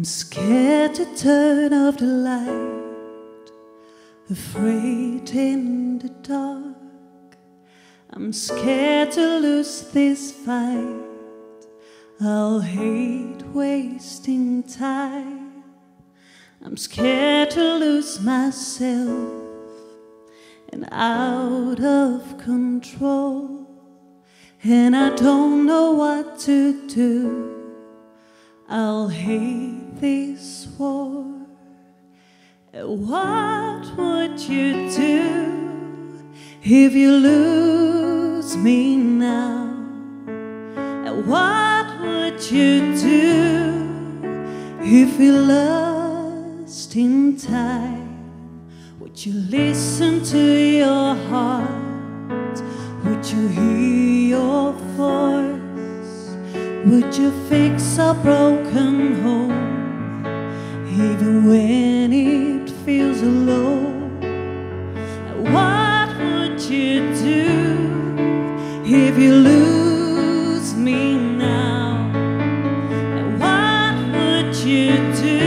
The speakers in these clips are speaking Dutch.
scared to turn off the light, afraid in the dark. I'm scared to lose this fight. I'll hate wasting time. I'm scared to lose myself and out of control, and I don't know what to do. I'll hate this war. What would you do if you lose me now? What would you do if you lost in time? Would you listen to your heart? Would you hear your voice? Would you fix a broken home, even when it feels alone? What would you do if you lose me now? What would you do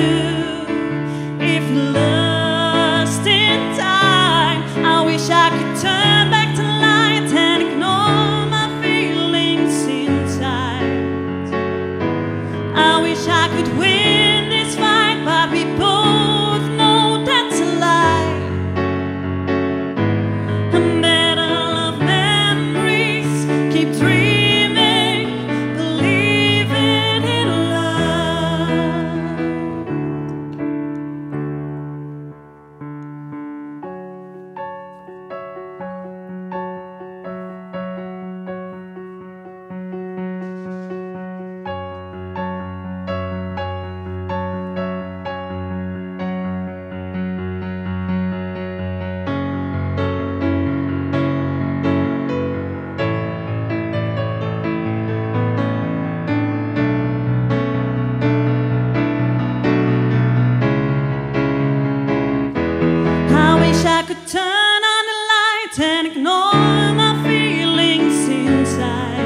if you lost in time? I wish I could turn back the light and ignore my feelings inside. I wish I could win this fight, but we both know that's a lie. And that all of memories keep dreaming, believing in love. I wish I could turn on the light and ignore my feelings inside.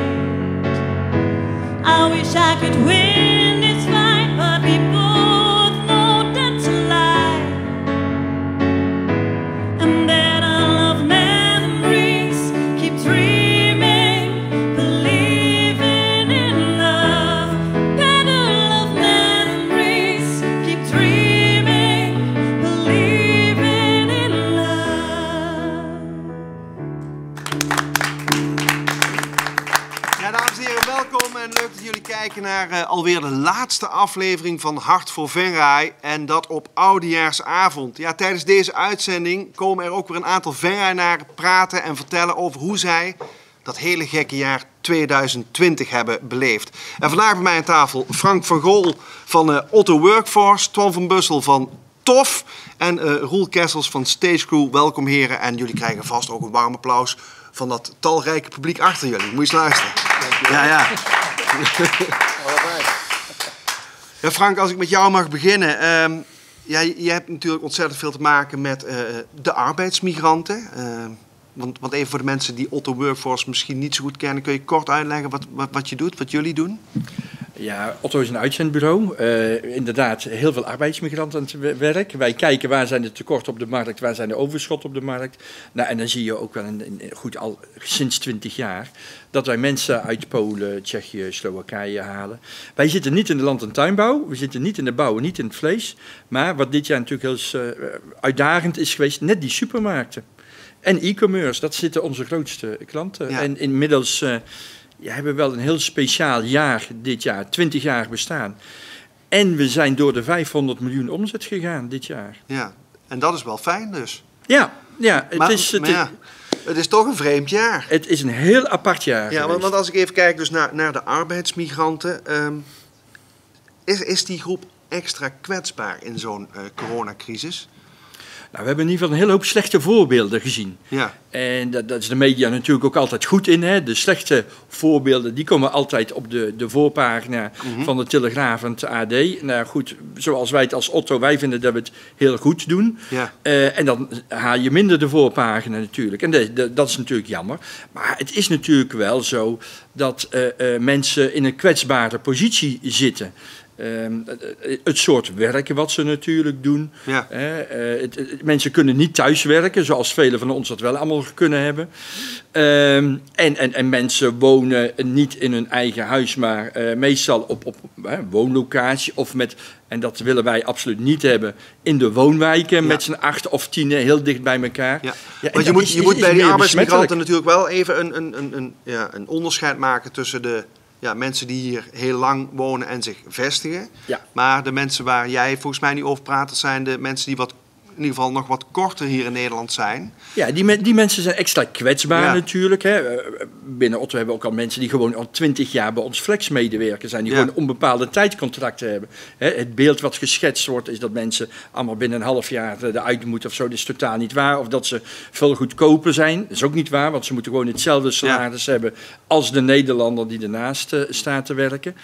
I wish I could win this fight, but we both know that's a lie. And that all of memories keep dreaming, believing in love. That all of memories keep dreaming, believing in love. Ja, dames en heren, welkom en leuk dat jullie kijken naar alweer de laatste aflevering van Hart voor Venray. En dat op Oudejaarsavond. Ja, tijdens deze uitzending komen er ook weer een aantal Venraynaren praten en vertellen over hoe zij dat hele gekke jaar 2020 hebben beleefd. En vandaag bij mij aan tafel Frank van Gool van Otto Workforce, Twan van Bussel van TOF en Roel Kessels van Stage Crew. Welkom heren en jullie krijgen vast ook een warm applaus van dat talrijke publiek achter jullie. Moet je eens luisteren. Ja. Ja, Frank, als ik met jou mag beginnen. Ja, je hebt natuurlijk ontzettend veel te maken met de arbeidsmigranten. Want even voor de mensen die Otto Workforce misschien niet zo goed kennen, kun je kort uitleggen wat je doet, wat jullie doen? Ja, Otto is een uitzendbureau. Inderdaad, heel veel arbeidsmigranten aan het werk. Wij kijken waar zijn de tekorten op de markt, waar zijn de overschot op de markt. Nou, en dan zie je ook wel, goed al sinds 20 jaar, dat wij mensen uit Polen, Tsjechië, Slowakije halen. Wij zitten niet in de land- en tuinbouw, we zitten niet in de bouw, niet in het vlees. Maar wat dit jaar natuurlijk heel uitdagend is geweest, net die supermarkten. En e-commerce, dat zitten onze grootste klanten. Ja. En inmiddels hebben we wel een heel speciaal jaar dit jaar, 20 jaar bestaan. En we zijn door de 500 miljoen omzet gegaan dit jaar. Ja, en dat is wel fijn dus. Ja, het is toch een vreemd jaar. Het is een heel apart jaar. Ja, want als ik even kijk dus naar de arbeidsmigranten, is die groep extra kwetsbaar in zo'n coronacrisis? Nou, we hebben in ieder geval een hele hoop slechte voorbeelden gezien. Ja. En dat is de media natuurlijk ook altijd goed in. Hè? De slechte voorbeelden die komen altijd op de voorpagina van de Telegraaf en het AD. Nou goed, zoals wij het als Otto, wij vinden dat we het heel goed doen. Ja. En dan haal je minder de voorpagina natuurlijk. En dat is natuurlijk jammer. Maar het is natuurlijk wel zo dat mensen in een kwetsbare positie zitten. Het soort werken wat ze natuurlijk doen. Ja. Mensen kunnen niet thuiswerken, zoals velen van ons dat wel allemaal kunnen hebben. En mensen wonen niet in hun eigen huis, maar meestal op woonlocatie of en dat willen wij absoluut niet hebben, in de woonwijken met z'n 8 of 10 heel dicht bij elkaar. Ja. Ja, want je moet bij die arbeidsmigranten natuurlijk wel even een onderscheid maken tussen de mensen die hier heel lang wonen en zich vestigen. Ja. Maar de mensen waar jij volgens mij niet over praat, dat zijn de mensen die in ieder geval nog wat korter hier in Nederland zijn. Ja, die mensen zijn extra kwetsbaar natuurlijk. Hè. Binnen Otto hebben we ook al mensen die gewoon al 20 jaar bij ons flexmedewerker zijn. Die gewoon onbepaalde tijdcontracten hebben. Het beeld wat geschetst wordt is dat mensen allemaal binnen een half jaar eruit moeten of zo. Dat is totaal niet waar. Of dat ze veel goedkoper zijn. Dat is ook niet waar, want ze moeten gewoon hetzelfde salaris hebben als de Nederlander die ernaast staat te werken.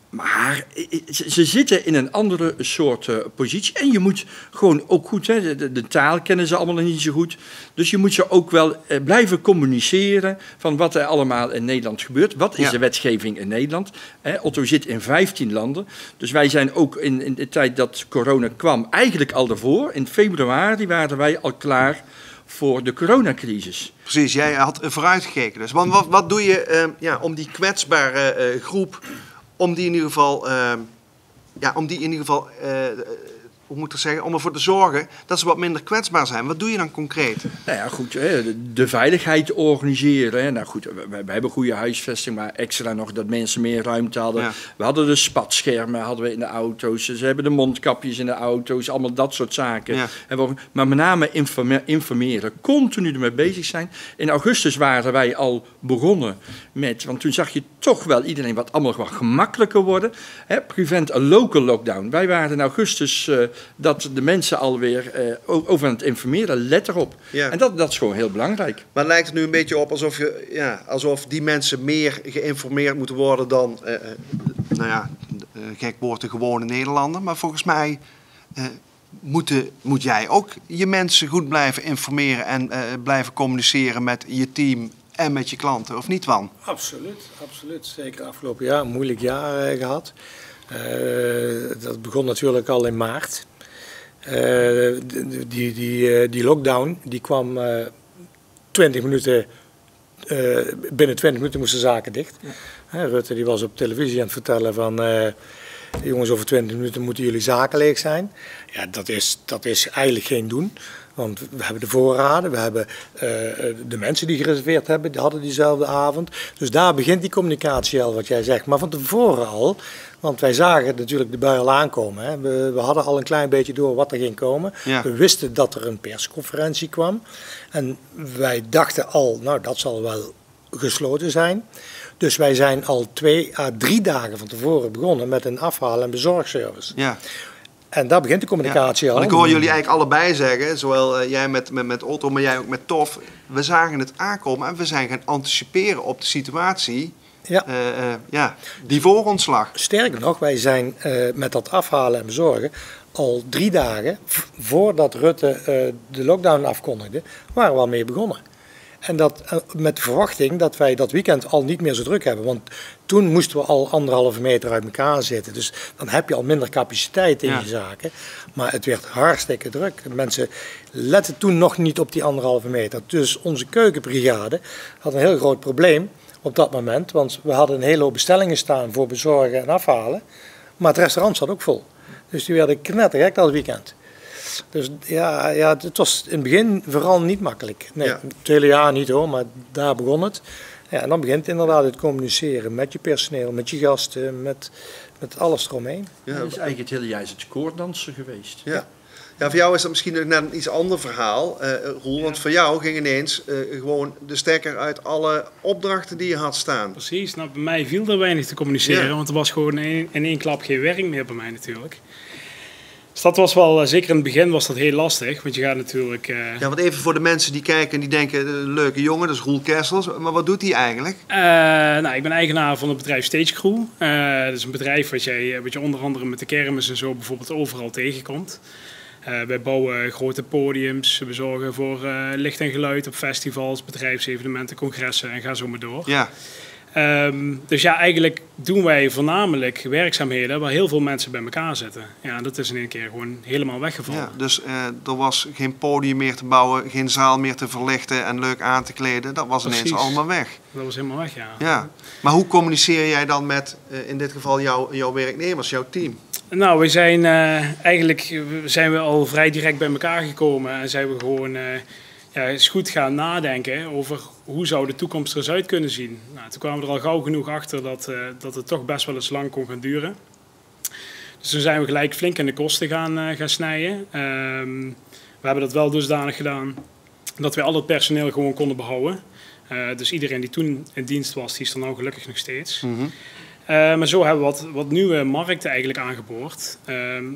Maar ze zitten in een andere soort positie. En je moet gewoon ook goed, de taal kennen ze allemaal nog niet zo goed. Dus je moet ze ook wel blijven communiceren van wat er allemaal in Nederland gebeurt. Wat is de wetgeving in Nederland? Otto zit in 15 landen. Dus wij zijn ook in de tijd dat corona kwam, eigenlijk al daarvoor. In februari waren wij al klaar voor de coronacrisis. Precies, jij had vooruitgekeken. Dus. Want wat doe je om die kwetsbare groep... Om die in ieder geval, hoe moet ik zeggen, om ervoor te zorgen dat ze wat minder kwetsbaar zijn. Wat doe je dan concreet? Nou ja, goed, de veiligheid organiseren. Nou goed, we hebben goede huisvesting, maar extra nog dat mensen meer ruimte hadden. Ja. We hadden de spatschermen in de auto's. Ze hebben de mondkapjes in de auto's, allemaal dat soort zaken. Ja. Maar met name informeren, continu ermee bezig zijn. In augustus waren wij al begonnen met, want toen zag je toch wel iedereen wat allemaal wat gemakkelijker worden. Prevent a local lockdown. Wij waren in augustus dat de mensen alweer over aan het informeren, let erop. Ja. En dat is gewoon heel belangrijk. Maar lijkt het nu een beetje op alsof die mensen meer geïnformeerd moeten worden dan, gek woord, de gewone Nederlander. Maar volgens mij moet jij ook je mensen goed blijven informeren en blijven communiceren met je team en met je klanten, of niet, Wan? Absoluut. Zeker afgelopen jaar een moeilijk jaar gehad. Dat begon natuurlijk al in maart. Die lockdown die kwam 20 minuten. Binnen 20 minuten moesten zaken dicht. Ja. Rutte die was op televisie aan het vertellen van... jongens, over 20 minuten moeten jullie zaken leeg zijn. Ja, dat is eigenlijk geen doen. Want we hebben de voorraden, we hebben de mensen die gereserveerd hebben, die hadden diezelfde avond. Dus daar begint die communicatie al, wat jij zegt. Maar van tevoren al, want wij zagen natuurlijk de bui al aankomen. Hè. We hadden al een klein beetje door wat er ging komen. Ja. We wisten dat er een persconferentie kwam. En wij dachten al, nou dat zal wel gesloten zijn. Dus wij zijn al 2 à 3 dagen van tevoren begonnen met een afhaal- en bezorgservice. Ja. En daar begint de communicatie al. Want ik hoor jullie eigenlijk allebei zeggen, zowel jij met Otto, maar jij ook met Tof. We zagen het aankomen en we zijn gaan anticiperen op de situatie die voor ons lag. Sterker nog, wij zijn met dat afhalen en bezorgen al 3 dagen voordat Rutte de lockdown afkondigde, waren we al mee begonnen. En dat met de verwachting dat wij dat weekend al niet meer zo druk hebben. Want toen moesten we al 1,5 meter uit elkaar zitten. Dus dan heb je al minder capaciteit in je zaken. Maar het werd hartstikke druk. Mensen letten toen nog niet op die 1,5 meter. Dus onze keukenbrigade had een heel groot probleem op dat moment. Want we hadden een hele hoop bestellingen staan voor bezorgen en afhalen. Maar het restaurant zat ook vol. Dus die werden knettergek dat weekend. Dus ja, het was in het begin vooral niet makkelijk. Nee, het hele jaar niet hoor, maar daar begon het. Ja, en dan begint inderdaad het communiceren met je personeel, met je gasten, met alles eromheen. Ja, dat is eigenlijk het hele jaar het koorddansen geweest. Ja. Ja, voor jou is dat misschien net een iets ander verhaal, Roel. Want voor jou ging ineens gewoon de stekker uit alle opdrachten die je had staan. Precies, nou bij mij viel er weinig te communiceren, want er was gewoon in één klap geen werk meer bij mij natuurlijk. Dus dat was wel, zeker in het begin was dat heel lastig, want je gaat natuurlijk... Ja, want even voor de mensen die kijken en die denken, leuke jongen, dat is Roel Kessels. Maar wat doet hij eigenlijk? Ik ben eigenaar van het bedrijf Stage Crew. Dat is een bedrijf wat je onder andere met de kermis en zo bijvoorbeeld overal tegenkomt. Wij bouwen grote podiums, we zorgen voor licht en geluid op festivals, bedrijfsevenementen, congressen en ga zo maar door. Ja. Dus ja, eigenlijk doen wij voornamelijk werkzaamheden waar heel veel mensen bij elkaar zitten. Ja, dat is in één keer gewoon helemaal weggevallen. Ja, dus er was geen podium meer te bouwen, geen zaal meer te verlichten en leuk aan te kleden. Dat was ineens Precies. allemaal weg. Dat was helemaal weg, ja. Ja. Maar hoe communiceer jij dan met, in dit geval, jouw werknemers, jouw team? Nou, we zijn eigenlijk zijn we al vrij direct bij elkaar gekomen en zijn we gewoon eens goed gaan nadenken over hoe zou de toekomst er eens uit kunnen zien. Nou, toen kwamen we er al gauw genoeg achter dat het toch best wel eens lang kon gaan duren. Dus toen zijn we gelijk flink in de kosten gaan snijden. We hebben dat wel dusdanig gedaan dat we al het personeel gewoon konden behouden. Dus iedereen die toen in dienst was, die is er nou gelukkig nog steeds. Mm-hmm. Maar zo hebben we wat nieuwe markten eigenlijk aangeboord.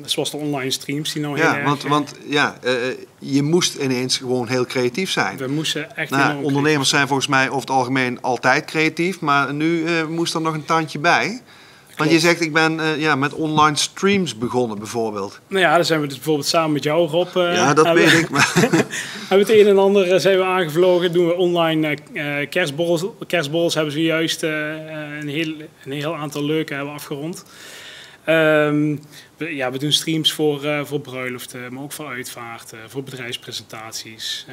Zoals de online streams die nou heel erg... Want je moest ineens gewoon heel creatief zijn. We moesten echt Nou, ondernemers zijn volgens mij over het algemeen altijd creatief, maar nu moest er nog een tandje bij. Want je zegt, ik ben met online streams begonnen bijvoorbeeld. Nou ja, daar zijn we dus bijvoorbeeld samen met jou, Rob. Ja, dat weet ik. Hebben we het een en ander zijn we aangevlogen. Doen we online kerstborrels hebben ze juist een heel aantal leuke hebben afgerond. We doen streams voor bruiloften, maar ook voor uitvaarten, voor bedrijfspresentaties.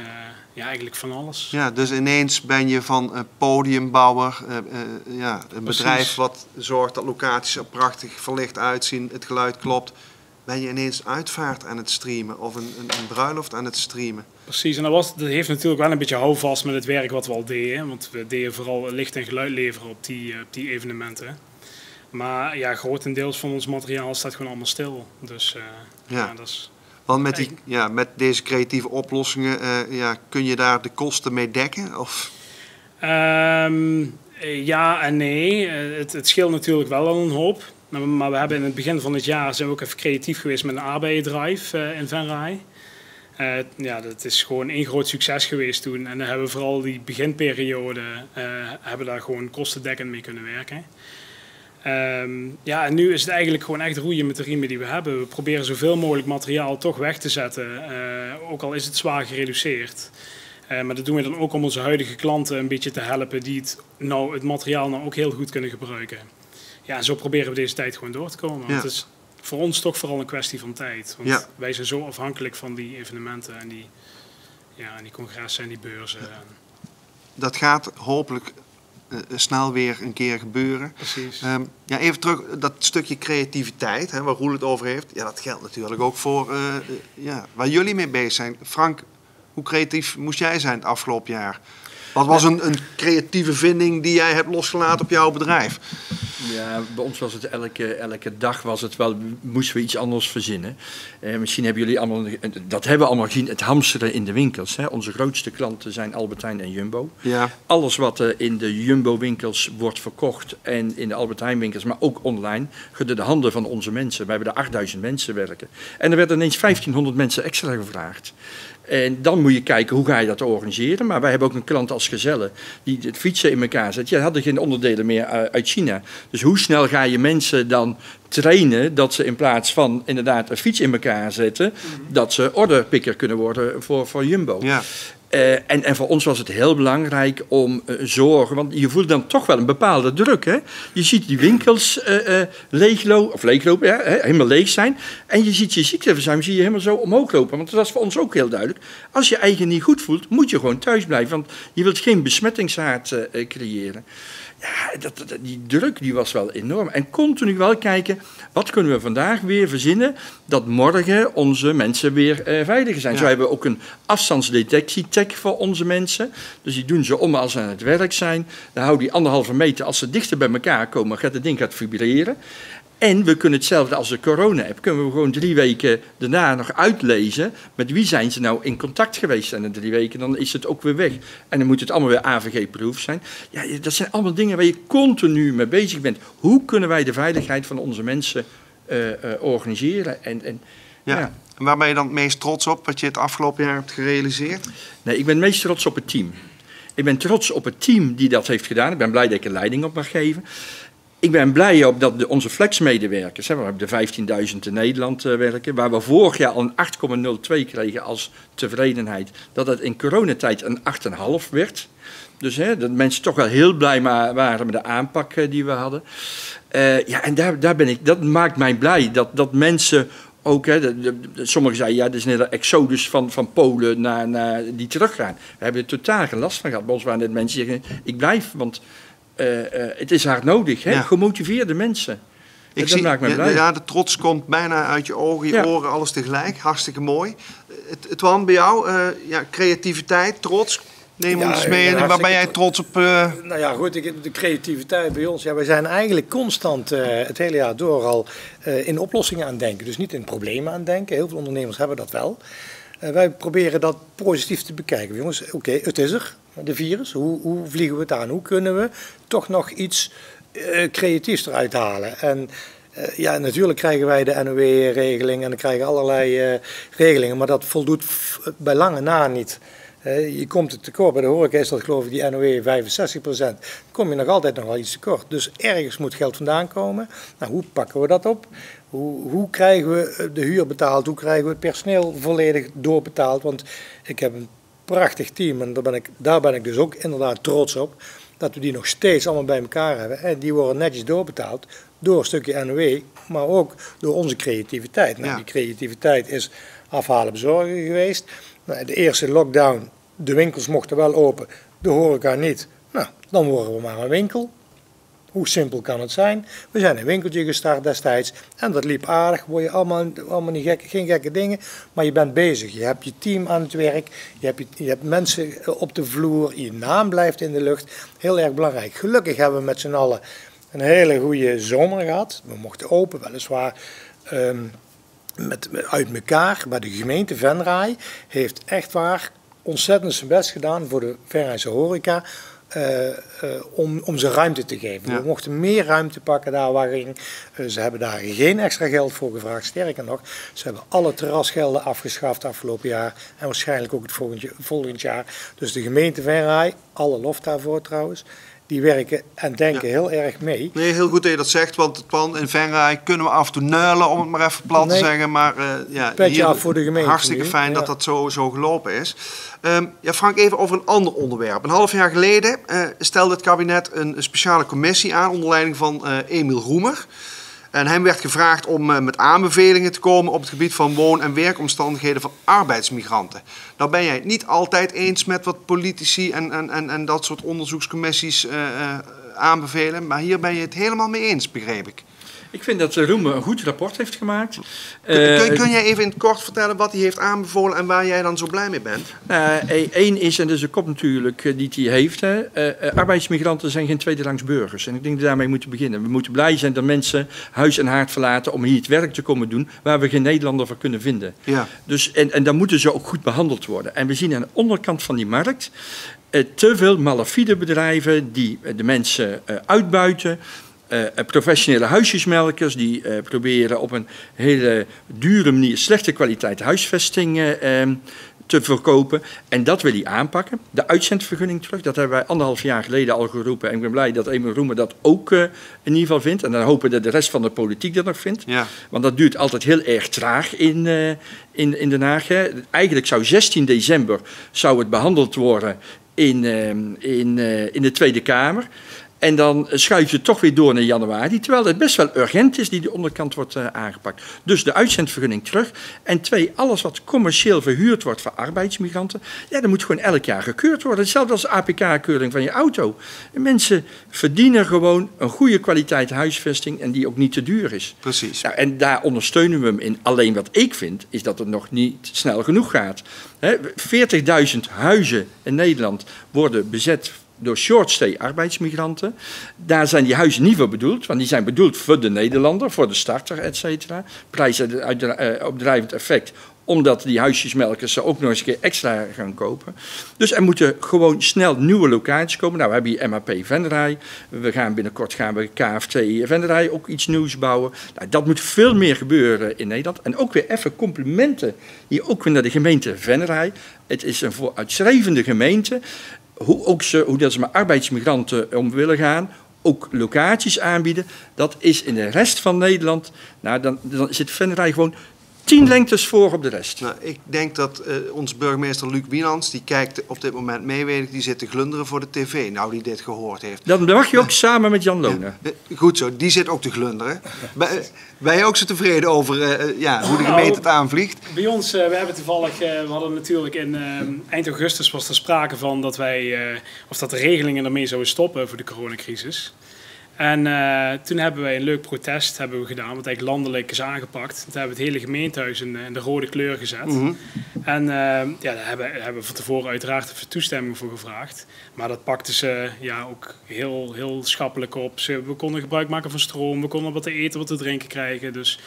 Eigenlijk van alles. Ja, dus ineens ben je van podiumbouwer, een bedrijf wat zorgt dat locaties er prachtig verlicht uitzien, het geluid klopt. Ben je ineens uitvaart aan het streamen of een bruiloft aan het streamen. Precies, en dat heeft natuurlijk wel een beetje houvast met het werk wat we al deden. Want we deden vooral licht en geluid leveren op die evenementen. Maar ja, grotendeels van ons materiaal staat gewoon allemaal stil. Dus dat is... Want met deze creatieve oplossingen, kun je daar de kosten mee dekken? Of? Ja en nee. Het scheelt natuurlijk wel al een hoop. Maar we hebben in het begin van het jaar zijn we ook even creatief geweest met een arbeiddrive in Venray. Dat is gewoon één groot succes geweest toen. En dan hebben we vooral die beginperiode hebben daar gewoon kostendekkend mee kunnen werken. En nu is het eigenlijk gewoon echt roeien met de riemen die we hebben. We proberen zoveel mogelijk materiaal toch weg te zetten, ook al is het zwaar gereduceerd. Maar dat doen we dan ook om onze huidige klanten een beetje te helpen die het materiaal nou ook heel goed kunnen gebruiken. Ja, en zo proberen we deze tijd gewoon door te komen. Want het is voor ons toch vooral een kwestie van tijd. Want wij zijn zo afhankelijk van die evenementen en die congressen en die beurzen. Dat gaat hopelijk snel weer een keer gebeuren. Precies. Even terug, dat stukje creativiteit, waar Roel het over heeft. Ja, dat geldt natuurlijk ook voor waar jullie mee bezig zijn. Frank, hoe creatief moest jij zijn het afgelopen jaar? Wat was een creatieve vinding die jij hebt losgelaten op jouw bedrijf? Ja, bij ons was het elke dag moesten we iets anders verzinnen. Misschien hebben jullie allemaal, dat hebben we allemaal gezien, het hamsteren in de winkels. Hè. Onze grootste klanten zijn Albert Heijn en Jumbo. Ja. Alles wat in de Jumbo winkels wordt verkocht en in de Albert Heijn winkels, maar ook online, gaat door de handen van onze mensen. We hebben er 8000 mensen werken. En er werden ineens 1500 mensen extra gevraagd. En dan moet je kijken hoe ga je dat organiseren. Maar wij hebben ook een klant als Gezelle die het fietsen in elkaar zet. Ja, hadden geen onderdelen meer uit China. Dus hoe snel ga je mensen dan trainen dat ze in plaats van inderdaad een fiets in elkaar zetten, dat ze orderpicker kunnen worden voor Jumbo. Ja. En voor ons was het heel belangrijk om zorgen, want je voelt dan toch wel een bepaalde druk. Hè? Je ziet die winkels leeglopen, helemaal leeg zijn. En je ziet je ziekteverzuim helemaal zo omhoog lopen. Want dat is voor ons ook heel duidelijk. Als je eigen niet goed voelt, moet je gewoon thuis blijven. Want je wilt geen besmettingshaard creëren. Ja, die druk die was wel enorm. En continu wel kijken, wat kunnen we vandaag weer verzinnen dat morgen onze mensen weer veiliger zijn. Ja. Zo hebben we ook een afstandsdetectietech voor onze mensen. Dus die doen ze om als ze aan het werk zijn. Dan houden die 1,5 meter. Als ze dichter bij elkaar komen, gaat het ding vibreren. En we kunnen hetzelfde als de corona-app. Kunnen we gewoon 3 weken daarna nog uitlezen met wie zijn ze nou in contact geweest. En in 3 weken dan is het ook weer weg. En dan moet het allemaal weer AVG-proof zijn. Ja, dat zijn allemaal dingen waar je continu mee bezig bent. Hoe kunnen wij de veiligheid van onze mensen organiseren? En waar ben je dan het meest trots op wat je het afgelopen jaar hebt gerealiseerd? Nee, ik ben het meest trots op het team. Ik ben trots op het team die dat heeft gedaan. Ik ben blij dat ik er leiding op mag geven. Ik ben blij op dat onze flexmedewerkers, we hebben de 15.000 in Nederland werken, waar we vorig jaar al een 8,02 kregen als tevredenheid, dat het in coronatijd een 8,5 werd. Dus dat mensen toch wel heel blij waren met de aanpak die we hadden. En daar ben ik, dat maakt mij blij, dat mensen ook, sommigen zeiden, ja, dat is een hele exodus van Polen naar die teruggaan. We hebben er totaal geen last van gehad. Bij ons waren net mensen die zeggen, ik blijf, want het is hard nodig. Ja. Gemotiveerde mensen. Dat maakt mij blij. Ja, de trots komt bijna uit je ogen, je oren, alles tegelijk. Hartstikke mooi. Twan, bij jou, creativiteit, trots. Neem ons mee, waar ben jij trots op? Nou ja, goed, de creativiteit bij ons. Ja, wij zijn eigenlijk constant het hele jaar door al in oplossingen aan het denken. Dus niet in problemen aan het denken. Heel veel ondernemers hebben dat wel. Wij proberen dat positief te bekijken. Jongens, oké, het is er, de virus. Hoe vliegen we het aan? Hoe kunnen we toch nog iets creatiefs eruit halen? En ja, natuurlijk krijgen wij de NOW-regeling en dan krijgen allerlei regelingen. Maar dat voldoet bij lange na niet. Je komt het tekort. Bij de horeca is dat geloof ik die NOW 65%. Dan kom je nog altijd nog wel iets tekort. Dus ergens moet geld vandaan komen. Nou, hoe pakken we dat op? Hoe krijgen we de huur betaald? Hoe krijgen we het personeel volledig doorbetaald? Want ik heb een prachtig team en daar ben ik dus ook inderdaad trots op. Dat we die nog steeds allemaal bij elkaar hebben. En die worden netjes doorbetaald door een stukje NOW, maar ook door onze creativiteit. Nou, die creativiteit is afhalen bezorgen geweest. Nou, de eerste lockdown, de winkels mochten wel open, de horeca niet. Nou, dan worden we maar een winkel. Hoe simpel kan het zijn? We zijn een winkeltje gestart destijds en dat liep aardig. Word je allemaal niet geen gekke dingen, maar je bent bezig. Je hebt je team aan het werk, je hebt mensen op de vloer, je naam blijft in de lucht. Heel erg belangrijk. Gelukkig hebben we met z'n allen een hele goede zomer gehad. We mochten open, weliswaar uit elkaar. Maar de gemeente Venray heeft echt waar ontzettend zijn best gedaan voor de Venrayse horeca. Om ze ruimte te geven. Ja. We mochten meer ruimte pakken daar waarin. Ze hebben daar geen extra geld voor gevraagd. Sterker nog, ze hebben alle terrasgelden afgeschaft afgelopen jaar. En waarschijnlijk ook het volgend jaar. Dus de gemeente Venray, alle lof daarvoor trouwens. Die werken en denken heel erg mee. Nee, heel goed dat je dat zegt, want het plan in Venray kunnen we af en toe neulen, om het maar even plat te zeggen. Maar petje af voor de gemeente. Hartstikke fijn dat dat zo gelopen is. Frank, even over een ander onderwerp. Een half jaar geleden stelde het kabinet een speciale commissie aan onder leiding van Emiel Roemer. En hem werd gevraagd om met aanbevelingen te komen op het gebied van woon- en werkomstandigheden van arbeidsmigranten. Nou ben jij het niet altijd eens met wat politici en dat soort onderzoekscommissies aanbevelen, maar hier ben je het helemaal mee eens, begreep ik. Ik vind dat Roemer een goed rapport heeft gemaakt. Kun jij even in het kort vertellen wat hij heeft aanbevolen en waar jij dan zo blij mee bent? Eén is, en dat is de kop natuurlijk die hij heeft, arbeidsmigranten zijn geen tweederangs burgers. En ik denk dat we daarmee moeten beginnen. We moeten blij zijn dat mensen huis en haard verlaten om hier het werk te komen doen waar we geen Nederlander voor kunnen vinden. Ja. Dus, en dan moeten ze ook goed behandeld worden. En we zien aan de onderkant van die markt te veel malafide bedrijven die de mensen uitbuiten. Professionele huisjesmelkers die proberen op een hele dure manier slechte kwaliteit huisvesting te verkopen. En dat wil hij aanpakken. De uitzendvergunning terug, dat hebben wij 1,5 jaar geleden al geroepen. En ik ben blij dat Emiel Roemer dat ook in ieder geval vindt. En dan hopen we dat de rest van de politiek dat nog vindt. Ja. Want dat duurt altijd heel erg traag in Den Haag. Hè. Eigenlijk zou 16 december zou het behandeld worden in de Tweede Kamer. En dan schuift je toch weer door naar januari, terwijl het best wel urgent is die de onderkant wordt aangepakt. Dus de uitzendvergunning terug. En 2, alles wat commercieel verhuurd wordt voor arbeidsmigranten, ja, dat moet gewoon elk jaar gekeurd worden. Hetzelfde als de APK-keuring van je auto. En mensen verdienen gewoon een goede kwaliteit huisvesting en die ook niet te duur is. Precies. Nou, en daar ondersteunen we hem in. Alleen wat ik vind, is dat het nog niet snel genoeg gaat. 40.000 huizen in Nederland worden bezet door shortstay arbeidsmigranten. Daar zijn die huizen niet voor bedoeld, want die zijn bedoeld voor de Nederlander, voor de starter, et cetera. Prijsopdrijvend effect, omdat die huisjesmelkers ze ook nog eens een keer extra gaan kopen. Dus er moeten gewoon snel nieuwe locaties komen. Nou, we hebben hier MAP Venray. Binnenkort gaan we KFT Venray ook iets nieuws bouwen. Nou, dat moet veel meer gebeuren in Nederland. En ook weer even complimenten hier ook weer naar de gemeente Venray. Het is een vooruitstrevende gemeente. Hoe dat ze met arbeidsmigranten om willen gaan, ook locaties aanbieden. Dat is in de rest van Nederland, nou, dan zit Venray gewoon 10 lengtes voor op de rest. Nou, ik denk dat onze burgemeester Luc Wienans, die kijkt op dit moment mee, weet ik, die zit te glunderen voor de tv, nou die dit gehoord heeft. Dan mag je ook samen met Jan Lonen. Goed zo, die zit ook te glunderen. Ben je ook zo tevreden over hoe de gemeente het aanvliegt? Bij ons, we hebben toevallig, we hadden natuurlijk in eind augustus was er sprake van dat dat de regelingen ermee zouden stoppen voor de coronacrisis. En toen hebben wij een leuk protest gedaan, wat eigenlijk landelijk is aangepakt. Toen hebben we het hele gemeentehuis in de rode kleur gezet. Mm-hmm. En daar hebben we van tevoren uiteraard even toestemming voor gevraagd. Maar dat pakten ze ook heel, heel schappelijk op. We konden gebruik maken van stroom, we konden wat te eten, wat te drinken krijgen. Dus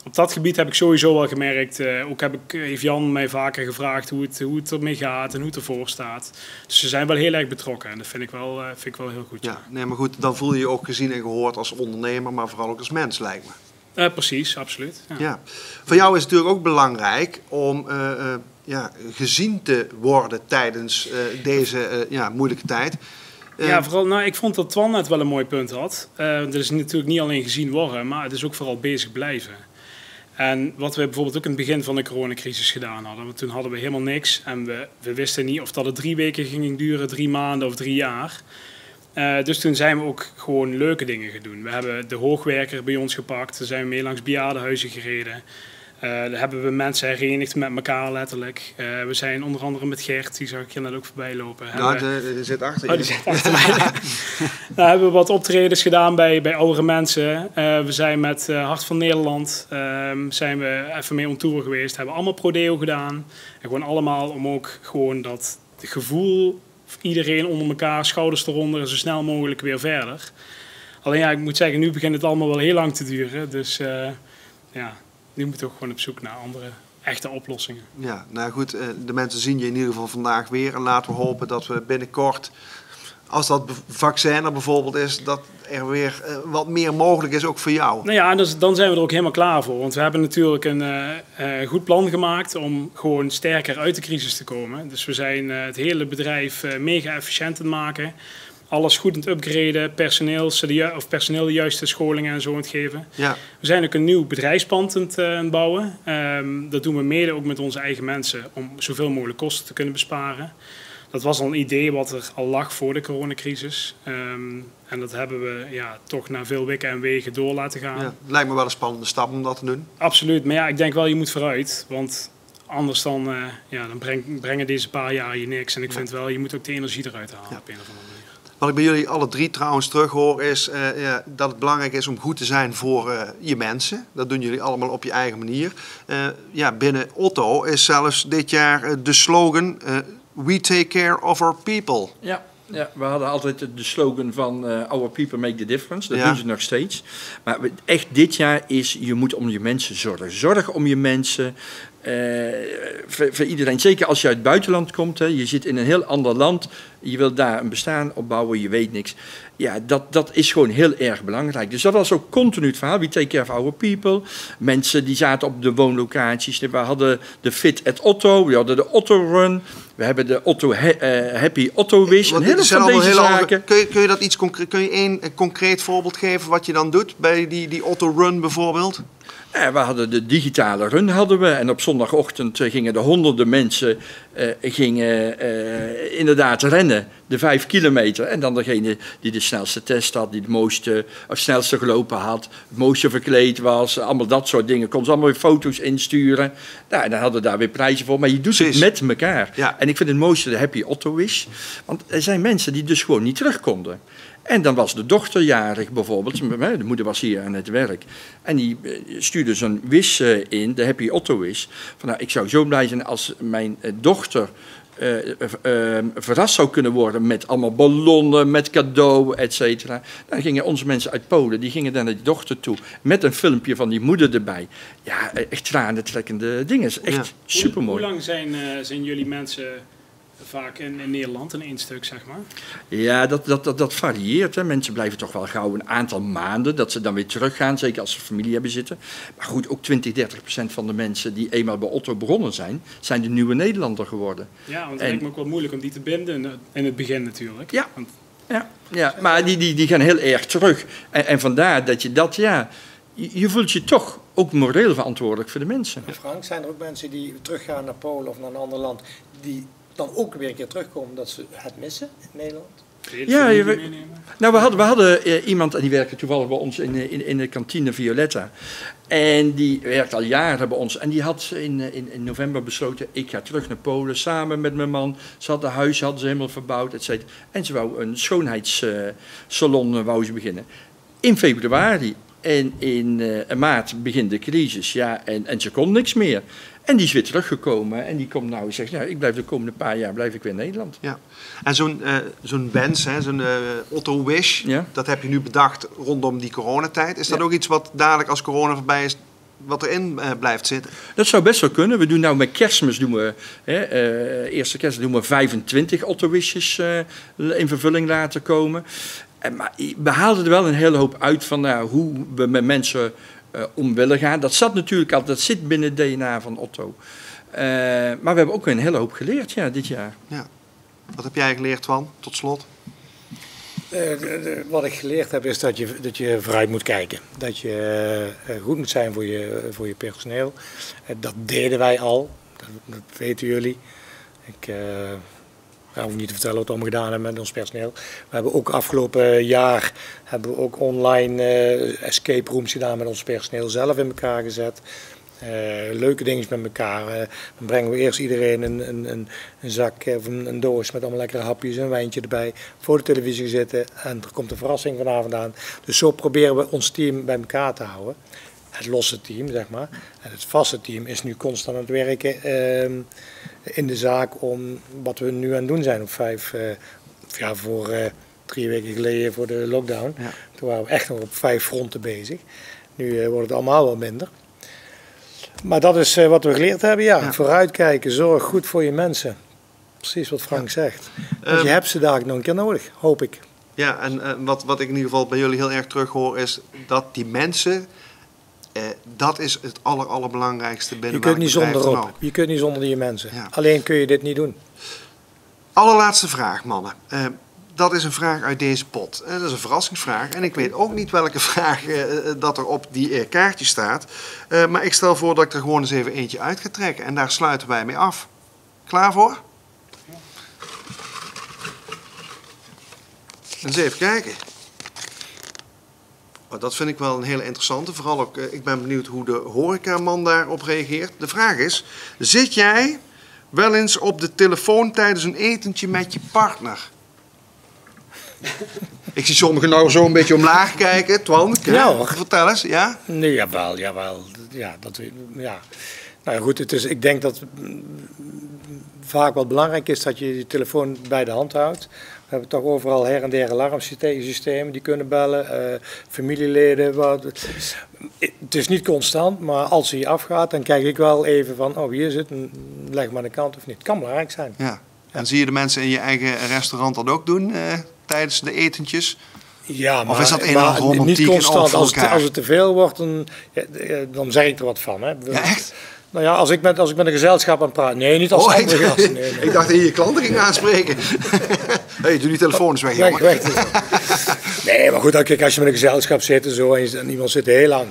op dat gebied heb ik sowieso wel gemerkt. Ook heeft Jan mij vaker gevraagd hoe het ermee gaat en hoe het ervoor staat. Dus ze zijn wel heel erg betrokken en dat vind ik wel heel goed. Ja, nee, maar goed, dan voel je je ook gezien en gehoord als ondernemer, maar vooral ook als mens, lijkt me. Precies, absoluut. Ja. Voor jou is het natuurlijk ook belangrijk om gezien te worden tijdens deze moeilijke tijd. Ja, vooral, ik vond dat Twan net wel een mooi punt had. Dat is natuurlijk niet alleen gezien worden, maar het is ook vooral bezig blijven. En wat we bijvoorbeeld ook in het begin van de coronacrisis gedaan hadden, want toen hadden we helemaal niks en we wisten niet of dat het 3 weken ging duren, 3 maanden of 3 jaar. Dus toen zijn we ook gewoon leuke dingen gaan doen. We hebben de hoogwerker bij ons gepakt, daar zijn we mee langs bejaardenhuizen gereden. Daar hebben we mensen herenigd met elkaar letterlijk. We zijn onder andere met Gert, die zag ik hier net ook voorbij lopen. Die zit achter je. Die zit achter mij. Daar hebben we wat optredens gedaan bij oudere mensen. We zijn met Hart van Nederland zijn we even mee on tour geweest. Hebben allemaal prodeo gedaan. En gewoon allemaal om ook gewoon dat gevoel, iedereen onder elkaar, schouders eronder en zo snel mogelijk weer verder. Alleen ik moet zeggen, nu begint het allemaal wel heel lang te duren. Dus nu moeten we gewoon op zoek naar andere echte oplossingen. Ja, nou goed, de mensen zien je in ieder geval vandaag weer. En laten we hopen dat we binnenkort, als dat vaccin er bijvoorbeeld is, dat er weer wat meer mogelijk is ook voor jou. Nou ja, dan zijn we er ook helemaal klaar voor. Want we hebben natuurlijk een goed plan gemaakt om gewoon sterker uit de crisis te komen. Dus we zijn het hele bedrijf mega efficiënt aan het maken. Alles goed aan het upgraden, personeel de juiste scholingen en zo aan het geven. Ja. We zijn ook een nieuw bedrijfspand aan het bouwen. Dat doen we mede ook met onze eigen mensen om zoveel mogelijk kosten te kunnen besparen. Dat was al een idee wat er al lag voor de coronacrisis. En dat hebben we toch na veel wikken en wegen door laten gaan. Ja, het lijkt me wel een spannende stap om dat te doen. Absoluut, maar ik denk wel je moet vooruit. Want anders dan brengen deze paar jaar je niks. En ik vind wel, je moet ook de energie eruit halen op een of andere manier. Wat ik bij jullie alle 3 trouwens terughoor is dat het belangrijk is om goed te zijn voor je mensen. Dat doen jullie allemaal op je eigen manier. Binnen Otto is zelfs dit jaar de slogan We take care of our people. Ja, we hadden altijd de slogan van Our people make the difference. Dat doen ze nog steeds. Maar echt dit jaar is je moet om je mensen zorgen. Zorg om je mensen. Voor iedereen, zeker als je uit het buitenland komt, je zit in een heel ander land, je wilt daar een bestaan opbouwen, je weet niks. Ja, dat is gewoon heel erg belangrijk. Dus dat was ook continu het verhaal. We take care of our people. Mensen die zaten op de woonlocaties. We hadden de Fit at Otto, we hadden de Otto Run, we hebben de Otto Happy Otto Wish. Kun je dat iets concreet? Kun je één concreet voorbeeld geven wat je dan doet bij die Otto Run bijvoorbeeld? We hadden de digitale run en op zondagochtend gingen de honderden mensen inderdaad rennen, de 5 kilometer. En dan degene die de snelste test had, die het snelste gelopen had, het mooiste verkleed was, allemaal dat soort dingen. Kon ze allemaal weer foto's insturen. Nou, en dan hadden we daar weer prijzen voor. Maar je doet het met elkaar. Ja. En ik vind het mooiste de Happy Otto Wish. Want er zijn mensen die dus gewoon niet terug konden. En dan was de dochter jarig bijvoorbeeld, de moeder was hier aan het werk. En die stuurde zo'n wish in, de Happy Otto Wish. Van, ik zou zo blij zijn als mijn dochter verrast zou kunnen worden met allemaal ballonnen, met cadeau, et cetera. Dan gingen onze mensen uit Polen, die gingen dan naar die dochter toe met een filmpje van die moeder erbij. Ja, echt tranentrekkende dingen. Echt supermooi. Hoe lang zijn jullie mensen vaak in Nederland, in één stuk, zeg maar? Ja, dat varieert. Hè. Mensen blijven toch wel gauw een aantal maanden, dat ze dan weer teruggaan, zeker als ze familie hebben zitten. Maar goed, ook 20-30% van de mensen die eenmaal bij Otto begonnen zijn de nieuwe Nederlander geworden. Ja, want het lijkt me ook wel moeilijk om die te binden in het begin natuurlijk. Ja. Ja, maar die gaan heel erg terug. En vandaar dat je voelt je toch ook moreel verantwoordelijk voor de mensen. Frank, zijn er ook mensen die teruggaan naar Polen of naar een ander land, die dan ook weer een keer terugkomen dat ze het missen in Nederland? We hadden iemand, en die werkte toevallig bij ons in de kantine Violetta. En die werkt al jaren bij ons. En die had in november besloten, ik ga terug naar Polen samen met mijn man. Ze hadden een huis, hadden ze helemaal verbouwd, et cetera. En ze wou een schoonheidssalon wou ze beginnen. In februari en in maart begint de crisis. Ja, en ze kon niks meer. En die is weer teruggekomen en die komt nou en zegt, ik blijf de komende paar jaar blijf ik weer in Nederland. Ja. En zo'n wens, zo'n Otto Wish, dat heb je nu bedacht rondom die coronatijd. Is dat ook iets wat dadelijk als corona voorbij is, wat erin blijft zitten? Dat zou best wel kunnen. We doen nou met Kerstmis, eerste kerst doen we 25 Otto Wishes in vervulling laten komen. Maar we haalden er wel een hele hoop uit van hoe we met mensen om willen gaan. Dat zat natuurlijk altijd, dat zit binnen het DNA van Otto. Maar we hebben ook een hele hoop geleerd dit jaar. Ja. Wat heb jij geleerd, Twan, tot slot? Wat ik geleerd heb is dat je vooruit moet kijken. Dat je goed moet zijn voor je personeel. Dat deden wij al, dat weten jullie. Ik hoef niet te vertellen wat we allemaal gedaan hebben met ons personeel. We hebben ook afgelopen jaar online escape rooms gedaan met ons personeel zelf in elkaar gezet. Leuke dingen met elkaar. Dan brengen we eerst iedereen een zak of een doos met allemaal lekkere hapjes en een wijntje erbij. Voor de televisie zitten en er komt een verrassing vanavond aan. Dus zo proberen we ons team bij elkaar te houden. Het losse team, zeg maar. En het vaste team is nu constant aan het werken in de zaak om wat we nu aan het doen zijn. Voor 3 weken geleden voor de lockdown. Ja. Toen waren we echt nog op 5 fronten bezig. Nu wordt het allemaal wel minder. Maar dat is wat we geleerd hebben, ja. Vooruitkijken, zorg goed voor je mensen. Precies wat Frank zegt. Want je hebt ze daar nog een keer nodig, hoop ik. Ja, en wat ik in ieder geval bij jullie heel erg terug hoor is dat die mensen, dat is het allerbelangrijkste binnen. Je kunt niet zonder op. Je kunt niet zonder die mensen. Ja. Alleen kun je dit niet doen. Allerlaatste vraag, mannen. Dat is een vraag uit deze pot. Dat is een verrassingsvraag. En ik weet ook niet welke vraag dat er op die kaartje staat. Maar ik stel voor dat ik er gewoon eens even eentje uit ga trekken. En daar sluiten wij mee af. Klaar voor? Eens even kijken. Oh, dat vind ik wel een hele interessante. Vooral ook, ik ben benieuwd hoe de horecaman daarop reageert. De vraag is, zit jij wel eens op de telefoon tijdens een etentje met je partner? Ik zie sommigen nou zo een beetje omlaag kijken. Twan, vertel eens, ja? Nee, jawel. Ja, ja. Nou goed, ik denk dat vaak wat belangrijk is dat je telefoon bij de hand houdt. We hebben toch overal her en der alarmsystemen die kunnen bellen, familieleden. Het is niet constant, maar als hij afgaat, dan kijk ik wel even van, hier zit leg maar aan de kant of niet. Het kan belangrijk zijn. Ja. En zie je de mensen in je eigen restaurant dat ook doen tijdens de etentjes? Ja, maar, of is dat een romantiek niet constant. Als het te veel wordt, dan zeg ik er wat van. Hè. Ja, echt? Nou ja, als ik met een gezelschap aan het praten. Nee, niet als andere gasten. Nee. Ik dacht dat je klanten ging aanspreken. Doe die telefoon eens weg, jongen. Weg. Nee, maar goed, kijk, als je met een gezelschap zit en zo en iemand zit heel lang.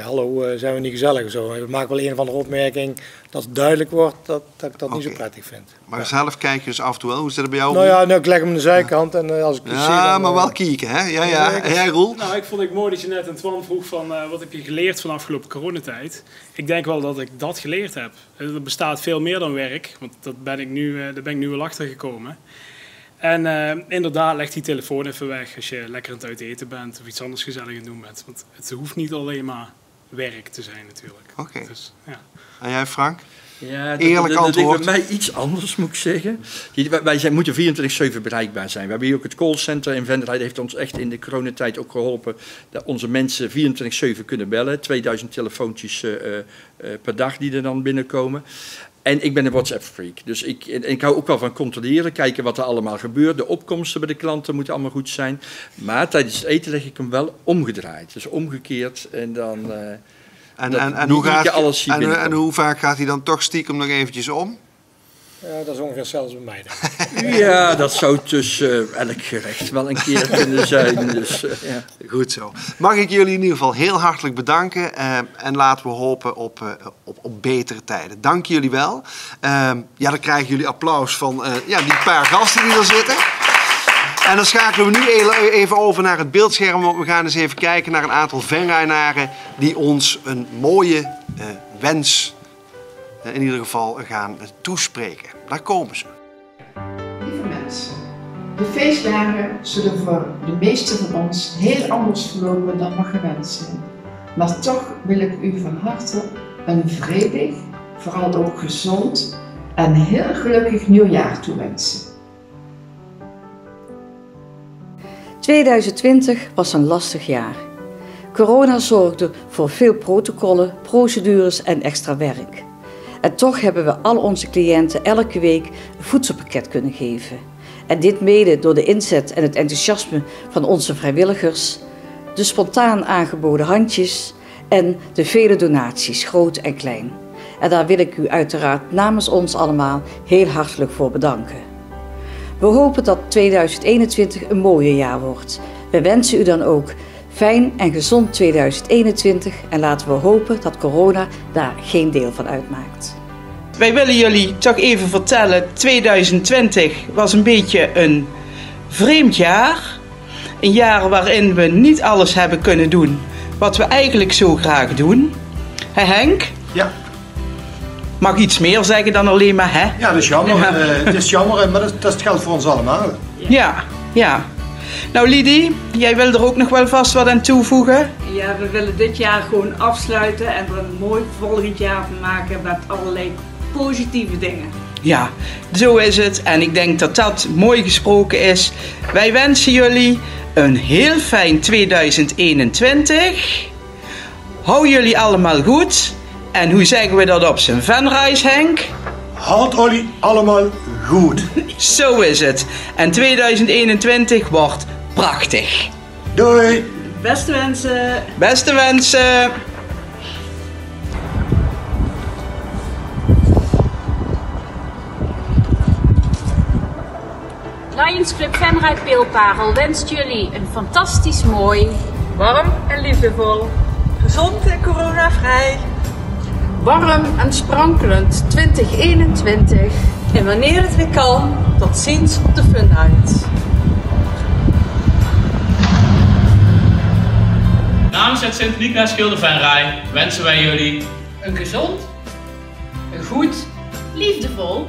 Hallo, zijn we niet gezellig? Zo. Ik maak wel een of andere opmerking dat het duidelijk wordt dat ik dat niet zo prettig vind. Maar zelf kijk je dus af en toe wel. Hoe zit het bij jou? Nou ja, ik leg hem aan de zijkant en als ik zie dan, maar wel kieken, hè? Ja. En jij, Roel? Nou, ik vond het mooi dat je net aan Twan vroeg van wat heb je geleerd van de afgelopen coronatijd. Ik denk wel dat ik dat geleerd heb. Er bestaat veel meer dan werk, want daar ben ik nu wel achter gekomen. En inderdaad, leg die telefoon even weg als je lekker aan het uit eten bent of iets anders gezellig aan het doen bent. Want het hoeft niet alleen maar werk te zijn natuurlijk. Oké. Dus, ja. En jij, Frank? Ja, eerlijk antwoord. Bij mij iets anders, moet ik zeggen. Wij moeten 24/7 bereikbaar zijn. We hebben hier ook het callcenter in Venray. Dat heeft ons echt in de coronatijd ook geholpen dat onze mensen 24/7 kunnen bellen. 2000 telefoontjes per dag die er dan binnenkomen. En ik ben een WhatsApp-freak. Dus ik hou ook wel van controleren, kijken wat er allemaal gebeurt. De opkomsten bij de klanten moeten allemaal goed zijn. Maar tijdens het eten leg ik hem wel omgedraaid. Dus omgekeerd en dan... En hoe vaak gaat hij dan toch stiekem nog eventjes om? Ja, dat is ongeveer zelfs bij mij. Denk ik. Ja, dat zou tussen elk gerecht wel een keer kunnen zijn. Dus, ja. Goed zo. Mag ik jullie in ieder geval heel hartelijk bedanken en laten we hopen op betere tijden. Dank jullie wel. Ja, dan krijgen jullie applaus van die paar gasten die er zitten. En dan schakelen we nu even over naar het beeldscherm, want we gaan eens even kijken naar een aantal Venraynaren die ons een mooie wens in ieder geval gaan toespreken. Daar komen ze. Lieve mensen, de feestdagen zullen voor de meesten van ons heel anders verlopen dan we gewend zijn. Maar toch wil ik u van harte een vredig, vooral ook gezond en heel gelukkig nieuwjaar toewensen. 2020 was een lastig jaar. Corona zorgde voor veel protocollen, procedures en extra werk. En toch hebben we al onze cliënten elke week een voedselpakket kunnen geven. En dit mede door de inzet en het enthousiasme van onze vrijwilligers, de spontaan aangeboden handjes en de vele donaties, groot en klein. En daar wil ik u uiteraard namens ons allemaal heel hartelijk voor bedanken. We hopen dat 2021 een mooie jaar wordt. We wensen u dan ook fijn en gezond 2021 en laten we hopen dat corona daar geen deel van uitmaakt. Wij willen jullie toch even vertellen, 2020 was een beetje een vreemd jaar. Een jaar waarin we niet alles hebben kunnen doen wat we eigenlijk zo graag doen. Hè Henk? Ja. Mag iets meer zeggen dan alleen maar hè? Ja, dat is jammer. Ja. Het is jammer, maar dat geldt voor ons allemaal. Ja. Nou Lidie, jij wil er ook nog wel vast wat aan toevoegen? Ja, we willen dit jaar gewoon afsluiten en er een mooi volgend jaar van maken met allerlei positieve dingen. Ja, zo is het en ik denk dat dat mooi gesproken is. Wij wensen jullie een heel fijn 2021. Hou jullie allemaal goed. En hoe zeggen we dat op zijn Venrays, Henk? Houd jullie allemaal goed. Zo is het. En 2021 wordt prachtig. Doei. Beste wensen. Beste wensen. Lions Club Venray Peelparel wenst jullie een fantastisch mooi, warm en liefdevol, gezond en coronavrij, warm en sprankelend 2021. En wanneer het weer kan, tot ziens op de Fun Night. Namens het Sint-Niklaas Gilde Venray wensen wij jullie een gezond, een goed, liefdevol,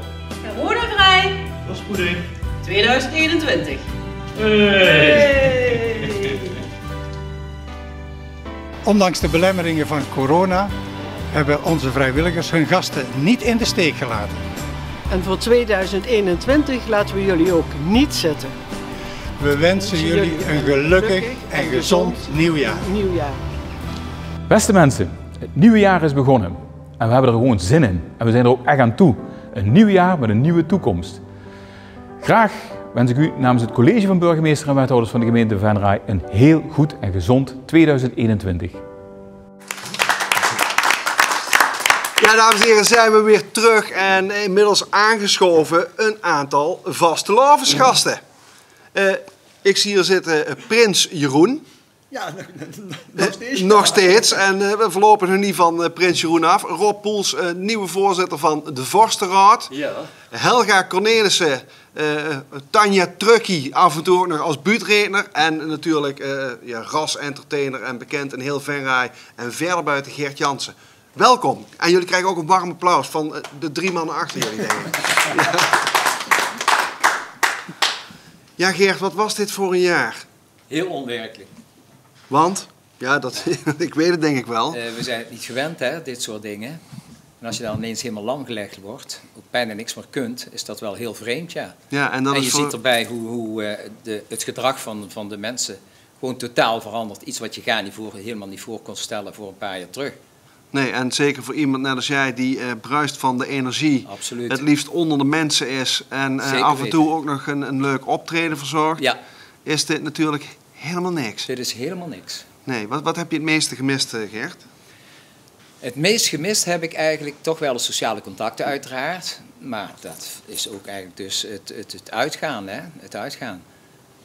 coronavrij, voorspoedig 2021. Hey. Ondanks de belemmeringen van corona hebben onze vrijwilligers hun gasten niet in de steek gelaten. En voor 2021 laten we jullie ook niet zitten. We wensen jullie een gelukkig en gezond nieuwjaar. Beste mensen, het nieuwe jaar is begonnen en we hebben er gewoon zin in. En we zijn er ook echt aan toe. Een nieuw jaar met een nieuwe toekomst. Graag wens ik u namens het college van burgemeester en wethouders van de gemeente Venray een heel goed en gezond 2021. Ja, dames en heren, zijn we weer terug en inmiddels aangeschoven een aantal vastelavondsgasten. Ik zie hier zitten Prins Jeroen. Ja, nog steeds. Nog steeds. En we verlopen nog niet van Prins Jeroen af. Rob Poels, nieuwe voorzitter van de Vorstenraad. Ja. Helga Cornelissen, Tanja Truckie, af en toe ook nog als buurtredner. En natuurlijk ras-entertainer en bekend in heel Venray. En verder buiten Geert Jansen. Welkom. En jullie krijgen ook een warm applaus van de 3 mannen achter jullie, denk ik. Ja, Geert, wat was dit voor een jaar? Heel onwerkelijk. Want? Ja, ik weet het denk ik wel. We zijn het niet gewend, hè, dit soort dingen. En als je dan ineens helemaal lamgelegd wordt, ook bijna niks meer kunt, is dat wel heel vreemd, ja. Ja, en je ziet erbij hoe het gedrag van de mensen gewoon totaal verandert. Iets wat je helemaal niet voor kon stellen voor een paar jaar terug. Nee, en zeker voor iemand net als jij die bruist van de energie. Absoluut. Het liefst onder de mensen is en af en toe ook nog een leuk optreden verzorgt. Ja. Is dit natuurlijk helemaal niks. Dit is helemaal niks. Nee, wat heb je het meeste gemist, Gert? Het meest gemist heb ik eigenlijk toch wel de sociale contacten uiteraard. Maar dat is ook eigenlijk dus het uitgaan, hè? Het uitgaan.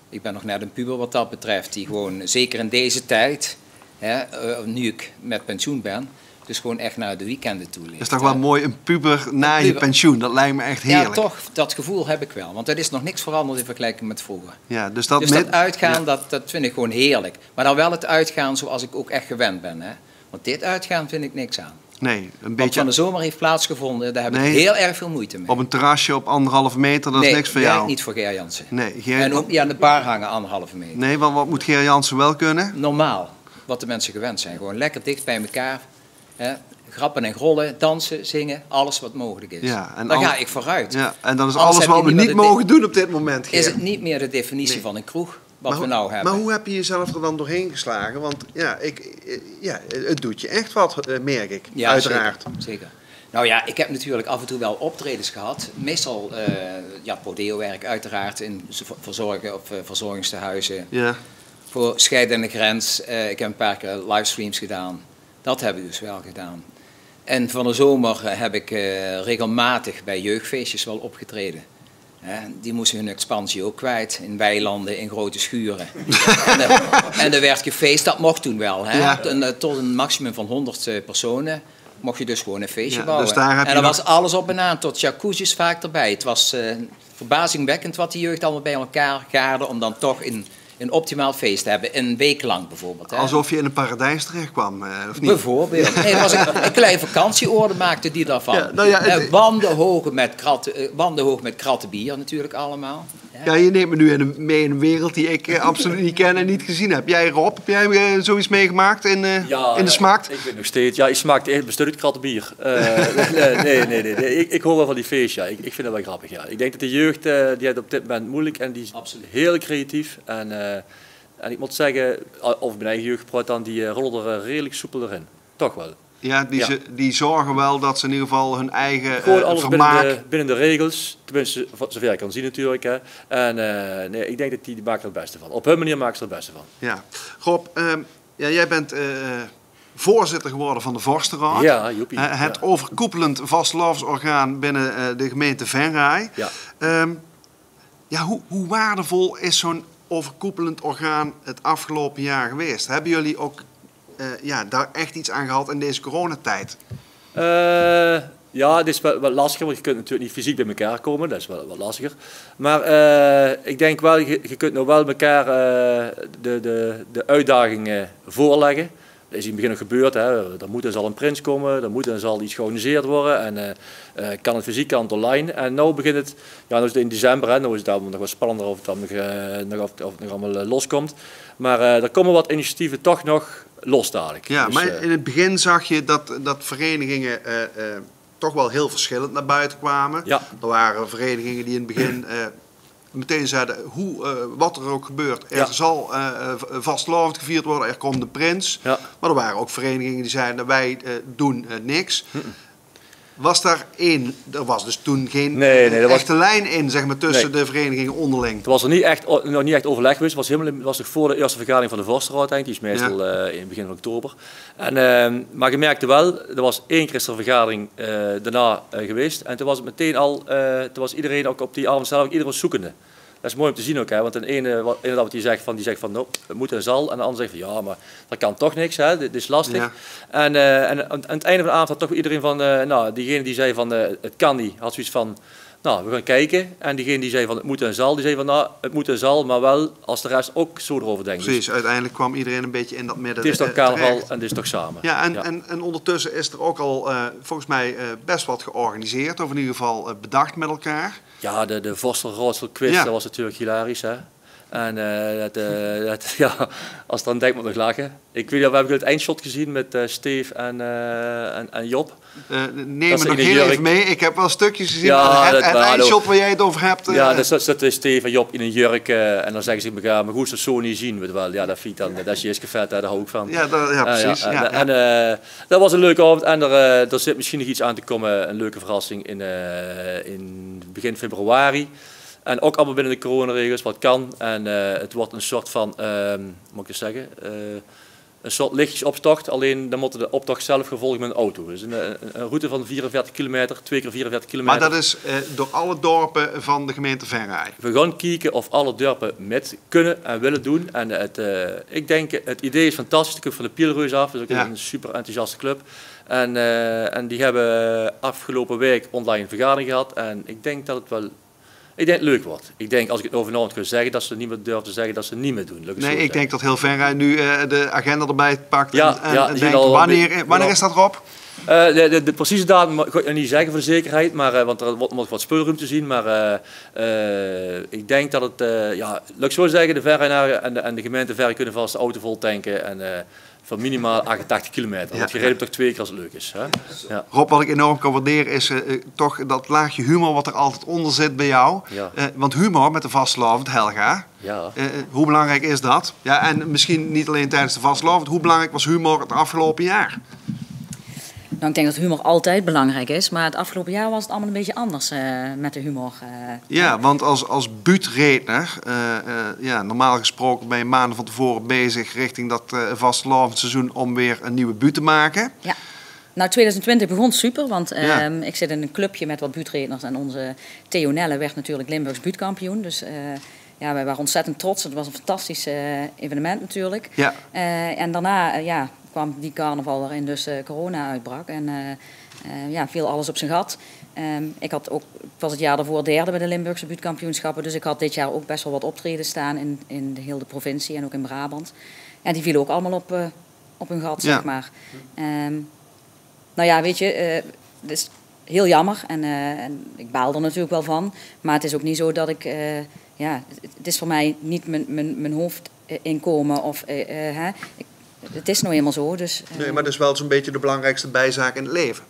Ik ben nog net een puber wat dat betreft, die gewoon, zeker in deze tijd, hè, nu ik met pensioen ben, dus gewoon echt naar de weekenden toe leeft. Dat is toch wel mooi, een puber na je pensioen, dat lijkt me echt heerlijk. Ja, toch, dat gevoel heb ik wel, want er is nog niks veranderd in vergelijking met vroeger. Ja, dus dat uitgaan, dat vind ik gewoon heerlijk. Maar dan wel het uitgaan zoals ik ook echt gewend ben, hè? Want dit uitgaan vind ik niks aan. Nee, een beetje... Wat van de zomer heeft plaatsgevonden, daar heb ik heel erg veel moeite mee. Op een terrasje op 1,5 meter, dat is niks voor jou? Nee, niet voor Ger Jansen. Nee, en ook niet aan de bar hangen 1,5 meter. Nee, want wat moet Ger Jansen wel kunnen? Normaal, wat de mensen gewend zijn. Gewoon lekker dicht bij elkaar. Hè? Grappen en grollen, dansen, zingen, alles wat mogelijk is. Ja, en daar ga ik vooruit. Ja, en dat is alles wat we niet mogen doen op dit moment, Ger. Is het niet meer de definitie van een kroeg? Wat we nou hebben. Maar hoe heb je jezelf er dan doorheen geslagen? Want het doet je echt wat, merk ik, uiteraard. Zeker. Nou ja, ik heb natuurlijk af en toe wel optredens gehad. Meestal prodeo-werk uiteraard in verzorgingstehuizen. Ja. Voor Scheidende Grens. Ik heb een paar keer livestreams gedaan. Dat heb ik dus wel gedaan. En van de zomer heb ik regelmatig bij jeugdfeestjes wel opgetreden. Die moesten hun expansie ook kwijt, in weilanden, in grote schuren. en er werd gefeest, dat mocht toen wel. Hè? Ja. Tot een maximum van 100 personen mocht je dus gewoon een feestje bouwen. Dus daar en er was alles op en aan, tot jacuzzi's vaak erbij. Het was verbazingwekkend wat die jeugd allemaal bij elkaar gaarde om dan toch een optimaal feest te hebben, een week lang bijvoorbeeld. Hè. Alsof je in een paradijs terecht kwam, of niet? Bijvoorbeeld. Nee, het was een klein vakantieoord maakte die daarvan. Ja, nou ja, wandenhoog met kratten bier natuurlijk allemaal. Ja, je neemt me nu mee in een wereld die ik absoluut niet ken en niet gezien heb. Jij Rob, heb jij zoiets meegemaakt in de smaak? Ik weet nog steeds. Ja, je smaakt echt bestuurd krattenbier. Nee. Ik hoor wel van die feest, ja. Ik vind dat wel grappig, ja. Ik denk dat de jeugd, die heeft op dit moment moeilijk en die is absoluut heel creatief. En ik moet zeggen, over mijn eigen jeugd praat dan, die rollen er redelijk soepel erin. Toch wel. Ja, die zorgen wel dat ze in ieder geval hun eigen gewoon alles vermaak... binnen de regels, tenminste zover ik kan zien natuurlijk. Hè. En ik denk dat die maken er het beste van. Op hun manier maken ze er het beste van. Ja. Rob, jij bent voorzitter geworden van de Vorstenraad. Ja, joepie. Het overkoepelend vastelovendsorgaan binnen de gemeente Venray. Ja. Hoe waardevol is zo'n overkoepelend orgaan het afgelopen jaar geweest? Hebben jullie ook... daar echt iets aan gehad in deze coronatijd? Ja, het is wel lastiger, want je kunt natuurlijk niet fysiek bij elkaar komen. Dat is wel wat lastiger. Maar ik denk wel, je kunt nou wel elkaar de uitdagingen voorleggen. Dat is in het begin nog gebeurd. Hè. Er moet en zal een prins komen, er moet en zal iets georganiseerd worden. En kan het fysiek, kan het online. En nu begint het, ja, nu is het in december, hè, nu is het allemaal nog wat spannender of het nog allemaal loskomt. Maar er komen wat initiatieven toch nog los dadelijk. Ja, dus, maar in het begin zag je dat verenigingen toch wel heel verschillend naar buiten kwamen. Ja. Er waren verenigingen die in het begin meteen zeiden, wat er ook gebeurt, er zal vastlovend gevierd worden, er komt de prins. Ja. Maar er waren ook verenigingen die zeiden, wij doen niks. Was daar één, er was dus toen geen echte lijn in, zeg maar, tussen de verenigingen onderling? Er was er nog niet echt overleg geweest. Het was nog voor de eerste vergadering van de Vorstenraad, die is meestal in het begin van oktober. Maar je merkte wel, er was 1 keer een vergadering daarna geweest. En toen was het meteen al, toen was iedereen ook op die avond zelf, iedereen was zoekende. Dat is mooi om te zien ook, hè? Want de ene inderdaad die zegt van nou, het moet en zal. En de ander zegt van ja, maar dat kan toch niks, hè? Dit is lastig. Ja. En aan het einde van de avond had toch iedereen van, diegene die zei van het kan niet, had zoiets van, nou, we gaan kijken. En diegene die zei van het moet en zal, die zei van nou, het moet en zal, maar wel als de rest ook zo erover denkt. Precies, dus uiteindelijk kwam iedereen een beetje in dat midden. Het is toch carnaval en het is toch samen. Ja, en ondertussen is er ook al volgens mij best wat georganiseerd, of in ieder geval bedacht met elkaar. Ja, de Vorstenraadsel-quiz, dat was natuurlijk hilarisch, hè. En als het aan denkt moet nog lachen. Ik weet dat we hebben het eindshot gezien met Steve en Job. Neem me nog heel even mee. Ik heb wel stukjes gezien. Ja, het eindshot waar jij het over hebt. Ja, dat zitten Steve en Job in een jurk en dan zeggen ze elkaar, maar goed, dat zo niet zien. Weet wel. Ja, dat vind ik dan, dat is jeske vet, daar hou ik van. Ja, precies. En dat was een leuke avond en er zit misschien nog iets aan te komen, een leuke verrassing in begin februari. En ook allemaal binnen de coronaregels, wat kan. En het wordt een soort van, moet ik eens zeggen, een soort lichtjesoptocht, alleen dan moeten de optocht zelf gevolgd met een auto. Dus een route van 44 kilometer, 2 keer 44 kilometer. Maar dat is door alle dorpen van de gemeente Venray? We gaan kijken of alle dorpen met kunnen en willen doen. En ik denk, het idee is fantastisch. De club van de Pielreus af, dus ook een super enthousiaste club. En die hebben afgelopen week online vergadering gehad. En ik denk dat het wel... Ik denk het leuk wordt. Ik denk, als ik het overnacht kan zeggen, dat ze niet meer durven te zeggen dat ze het niet meer doen. Nee, ik denk dat heel Venray nu de agenda erbij pakt en denkt, wanneer is dat erop? De precieze datum ga ik niet zeggen voor de zekerheid, maar, want er moet wat speelruimte zien. Maar ik denk dat het, laat ik zo zeggen, de Venraynaren en de gemeente Venray kunnen vast de auto vol tanken. En, van minimaal 88 kilometer. Want je rijdt toch 2 keer als het leuk is. Hè? Ja. Rob, wat ik enorm kan waarderen is toch dat laagje humor wat er altijd onder zit bij jou. Ja. Want humor met de vastelavond, Helga, hoe belangrijk is dat? Ja, en misschien niet alleen tijdens de vastelavond, hoe belangrijk was humor het afgelopen jaar? Nou, ik denk dat humor altijd belangrijk is, maar het afgelopen jaar was het allemaal een beetje anders met de humor. Ja, want als buurtredner, normaal gesproken ben je maanden van tevoren bezig richting dat vastelavondseizoen om weer een nieuwe buurt te maken. Ja. Nou, 2020 begon super, want ik zit in een clubje met wat buurtredners en onze Theo Nelle werd natuurlijk Limburgs buurtkampioen. Dus wij waren ontzettend trots. Het was een fantastisch evenement natuurlijk. Ja. En daarna kwam die carnaval waarin dus corona uitbrak en viel alles op zijn gat. Ik was het jaar daarvoor derde bij de Limburgse buurtkampioenschappen, dus ik had dit jaar ook best wel wat optreden staan in de hele provincie en ook in Brabant. En die vielen ook allemaal op hun gat, zeg maar. Weet je, het is heel jammer en ik baal er natuurlijk wel van, maar het is ook niet zo dat ik... het is voor mij niet mijn hoofdinkomen of... Het is nou eenmaal zo, dus... Nee, maar dat is wel zo'n beetje de belangrijkste bijzaak in het leven.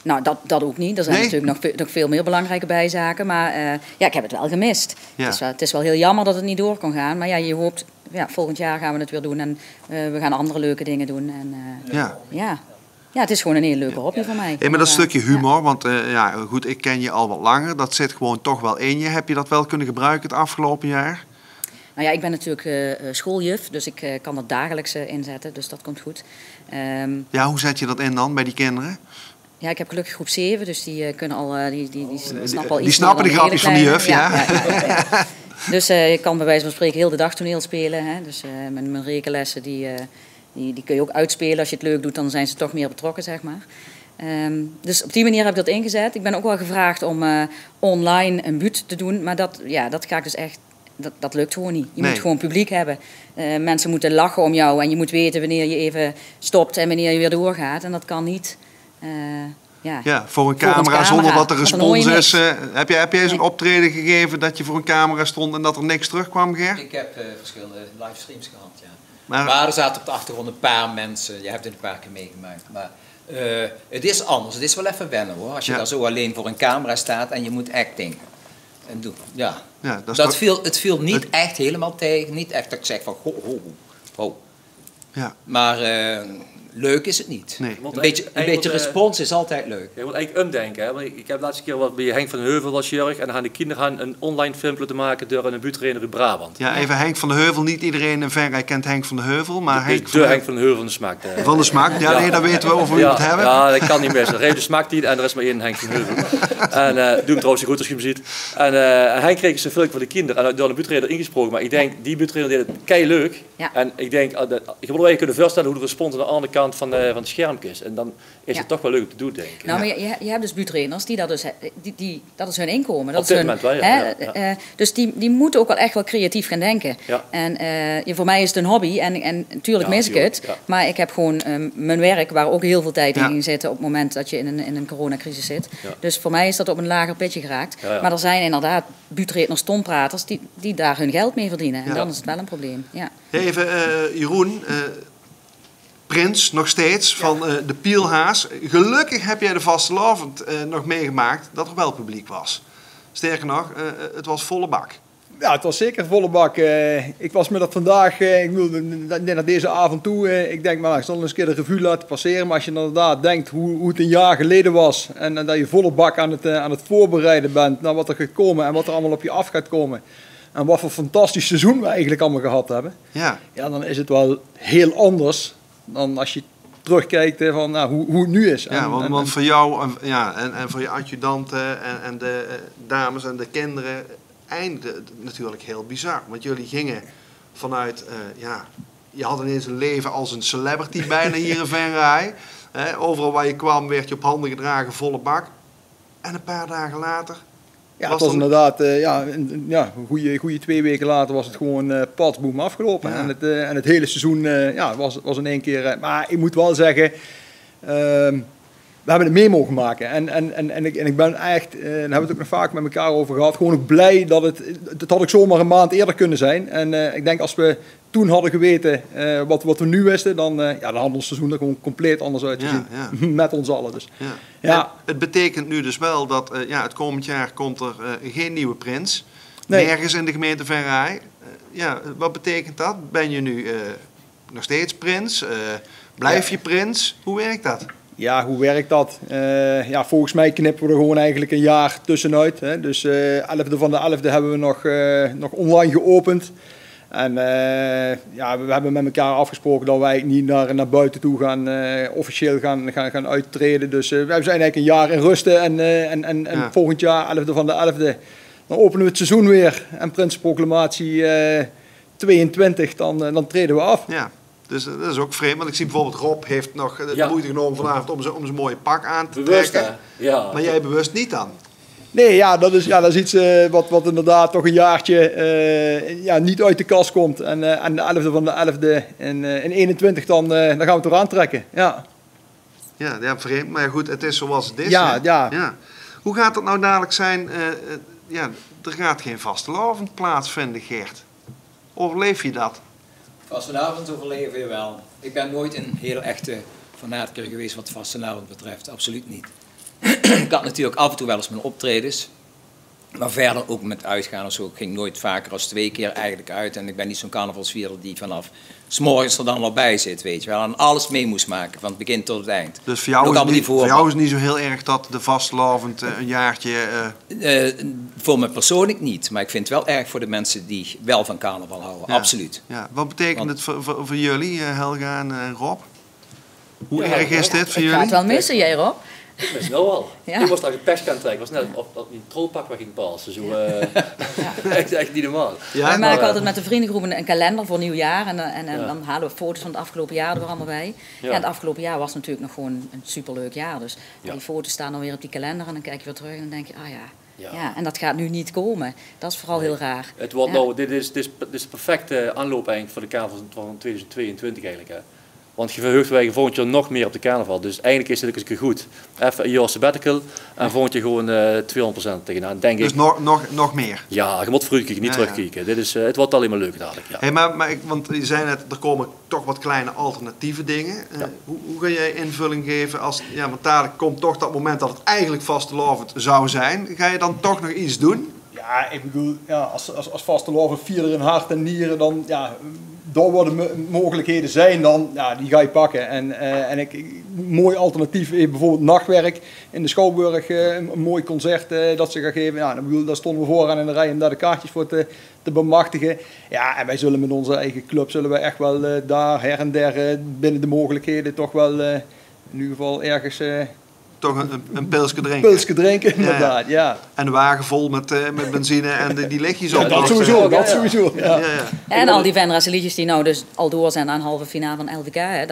Nou, dat ook niet. Er zijn natuurlijk nog veel meer belangrijke bijzaken. Maar ik heb het wel gemist. Ja. Het is wel heel jammer dat het niet door kon gaan. Maar je hoopt, volgend jaar gaan we het weer doen. En we gaan andere leuke dingen doen. En, het is gewoon een hele leuke hobby voor mij. Hey, maar dat stukje humor, want goed, ik ken je al wat langer. Dat zit gewoon toch wel in je. Heb je dat wel kunnen gebruiken het afgelopen jaar? Nou ja, ik ben natuurlijk schooljuf, dus ik kan dat dagelijks inzetten, dus dat komt goed. Hoe zet je dat in dan bij die kinderen? Ja, ik heb gelukkig groep 7, dus die kunnen al, die snappen al iets. Die snappen de grapjes van die juf, ja. Dus ik kan bij wijze van spreken heel de dag toneel spelen. Hè? Dus mijn rekenlessen, die kun je ook uitspelen. Als je het leuk doet, dan zijn ze toch meer betrokken, zeg maar. Dus op die manier heb ik dat ingezet. Ik ben ook wel gevraagd om online een buurt te doen, maar dat ga ik dus echt... Dat lukt gewoon niet. Je moet gewoon publiek hebben. Mensen moeten lachen om jou en je moet weten wanneer je even stopt en wanneer je weer doorgaat. En dat kan niet. Voor een camera zonder dat er respons is. Heb jij eens een optreden gegeven dat je voor een camera stond en dat er niks terugkwam, Ger? Ik heb verschillende livestreams gehad, ja. Maar er zaten op de achtergrond een paar mensen. Je hebt het een paar keer meegemaakt. Maar het is anders. Het is wel even wennen hoor. Als je daar zo alleen voor een camera staat en je moet acting. En doen. Het viel niet echt helemaal tegen. Niet echt dat ik zeg van ho. Ja. Maar leuk is het niet. Nee. Een beetje respons is altijd leuk. Je moet eigenlijk umdenken. Hè? Want ik heb de laatste keer bij Henk van den Heuvel was Jurg en dan gaan de kinderen een online filmpje te maken door een buurtrainer in Brabant. Ja, even Henk van den Heuvel. Niet iedereen in Venray kent Henk van den Heuvel, maar Henk van den Heuvel van de Smaak. Van de Smaak? Ja, nee, dan weten we over wie we het hebben. Ja, dat kan niet meer. Er heeft de Smaak niet en er is maar één Henk van den Heuvel. En doe hem trouwens goed als je hem ziet. En Henk kreeg een filmpje van de kinderen en door een buurtrainer ingesproken. Maar ik denk, die buurtrainer deed het keileuk. Ja. En ik denk, je moet wel even kunnen voorstellen hoe de respons aan de andere kant van het scherm is. En dan is het toch wel leuk om te doen, denk ik. Nou, maar je hebt dus buurtrainers die dat dus... dat is hun inkomen. Dat op dit moment wel, ja. Dus die moeten ook wel echt wel creatief gaan denken. Ja. En voor mij is het een hobby. En natuurlijk mis ik het. Ja. Maar ik heb gewoon mijn werk, waar ook heel veel tijd in zit op het moment dat je in een coronacrisis zit. Ja. Dus voor mij is dat op een lager pitje geraakt. Ja, ja. Maar er zijn inderdaad buurtrainers, tompraters die daar hun geld mee verdienen. En dan is het wel een probleem. Ja. Even, Jeroen... Prins, nog steeds, van de Pielhaas. Gelukkig heb jij de vastelavond nog meegemaakt dat er wel publiek was. Sterker nog, het was volle bak. Ja, het was zeker volle bak. Ik was me dat vandaag, naar deze avond toe, ik denk, ik zal eens een keer de revue laten passeren. Maar als je inderdaad denkt hoe het een jaar geleden was en dat je volle bak aan het voorbereiden bent naar wat er gaat komen en wat er allemaal op je af gaat komen. en wat voor fantastisch seizoen we eigenlijk allemaal gehad hebben. Ja. Ja, dan is het wel heel anders dan als je terugkijkt van hoe het nu is. Ja, want voor jou en voor je adjudanten en de dames en de kinderen eindigde het natuurlijk heel bizar. Want jullie gingen vanuit, je had ineens een leven als een celebrity bijna hier in Venray. Overal waar je kwam werd je op handen gedragen, volle bak. En een paar dagen later... Ja, het was inderdaad, een goede 2 weken later was het gewoon patsboom afgelopen. Ja. En het hele seizoen was in één keer... maar ik moet wel zeggen, we hebben het mee mogen maken. En ik ben echt, daar hebben we het ook nog vaak met elkaar over gehad, gewoon ook blij dat het had ook zomaar een maand eerder kunnen zijn. En ik denk als we toen hadden geweten wat we nu wisten, dan had ons seizoen er gewoon compleet anders uitgezien. Ja. Met ons allen dus. Ja. Ja. Het betekent nu dus wel dat het komend jaar komt er geen nieuwe prins. Nee. Nergens in de gemeente Venray. Wat betekent dat? Ben je nu nog steeds prins? Blijf je prins? Hoe werkt dat? Ja, hoe werkt dat? Volgens mij knippen we er gewoon eigenlijk een jaar tussenuit. Hè. Dus 11e van de 11e hebben we nog online geopend. En we hebben met elkaar afgesproken dat wij niet naar buiten toe gaan, officieel gaan uittreden. Dus wij zijn eigenlijk een jaar in rusten en volgend jaar, 11e van de 11e, dan openen we het seizoen weer. En Prinsproclamatie 22, dan treden we af. Ja. Dus dat is ook vreemd, want ik zie bijvoorbeeld Rob heeft nog de moeite genomen vanavond om zijn mooie pak aan te trekken. Ja. Maar jij bewust niet dan? Nee, dat is iets wat inderdaad toch een jaartje niet uit de kast komt. En de 11e van de 11e in 21 dan gaan we het eraan trekken. Ja, vreemd, maar goed, het is zoals het is. Ja. Hoe gaat het nou dadelijk zijn? Er gaat geen vastelavond plaatsvinden, Gert. Overleef je dat? Vastenavond overleven je wel. Ik ben nooit een heel echte fanatiker geweest wat vastenavond betreft. Absoluut niet. Ik had natuurlijk af en toe wel eens mijn optredens. Maar verder ook met uitgaan of zo. Ik ging nooit vaker als 2 keer eigenlijk uit. En ik ben niet zo'n carnavalsvierder die vanaf 's morgens er dan al bij zit, weet je wel. En alles mee moest maken, van het begin tot het eind. Dus voor jou is het niet zo heel erg dat de vastelavond een jaartje... Voor me persoonlijk niet. Maar ik vind het wel erg voor de mensen die wel van carnaval houden. Absoluut. Ja. Wat betekent het voor jullie, Helga en Rob? Hoe erg is dit voor jullie? Ik ga het wel missen, jij Rob. Ik mis wel wel. Ja. Ik was daar gepest gaan trekken. Ik was net op die trollpak waar ging passen. Zo, echt niet normaal. Ja? Wij maken altijd met de vriendengroepen een kalender voor nieuwjaar. En dan halen we foto's van het afgelopen jaar er allemaal bij. Ja. En het afgelopen jaar was natuurlijk nog gewoon een superleuk jaar. Dus die foto's staan dan weer op die kalender. En dan kijk je weer terug en dan denk je, ja, en dat gaat nu niet komen. Dat is vooral heel raar. Het wordt dit is de perfecte aanloop eigenlijk voor de carnaval van 2022 eigenlijk. Hè. Want je verheugt wij volgend jaar nog meer op de carnaval. Dus eigenlijk is het ook eens een keer goed. Even een jaar sabbatical en volgend jaar gewoon 200% tegenaan, denk ik. Dus nog meer? Ja, je moet vooruitkijken, niet terugkijken. Het wordt alleen maar leuk dadelijk. Ja. Hey, want je zei net, er komen toch wat kleine alternatieve dingen. Hoe ga jij invulling geven als... Ja, want dadelijk komt toch dat moment dat het eigenlijk vastelavond zou zijn. Ga je dan toch nog iets doen? Ja, ik bedoel, als vastelavond vierder in hart en nieren, dan... Daar worden mogelijkheden zijn dan, die ga je pakken. En een mooi alternatief is bijvoorbeeld nachtwerk in de Schouwburg, een mooi concert dat ze gaan geven. Daar stonden we vooraan in de rij om daar de kaartjes voor te bemachtigen. Ja, en wij zullen met onze eigen club echt wel daar her en der binnen de mogelijkheden toch wel in ieder geval ergens... toch een pilsje drinken. Pilsje drinken, inderdaad, ja. En een wagen vol met benzine en die lichtjes op. Dat sowieso. Ja. En al die Venrayse liedjes die nou dus al door zijn aan halve finale van LVK. Hè,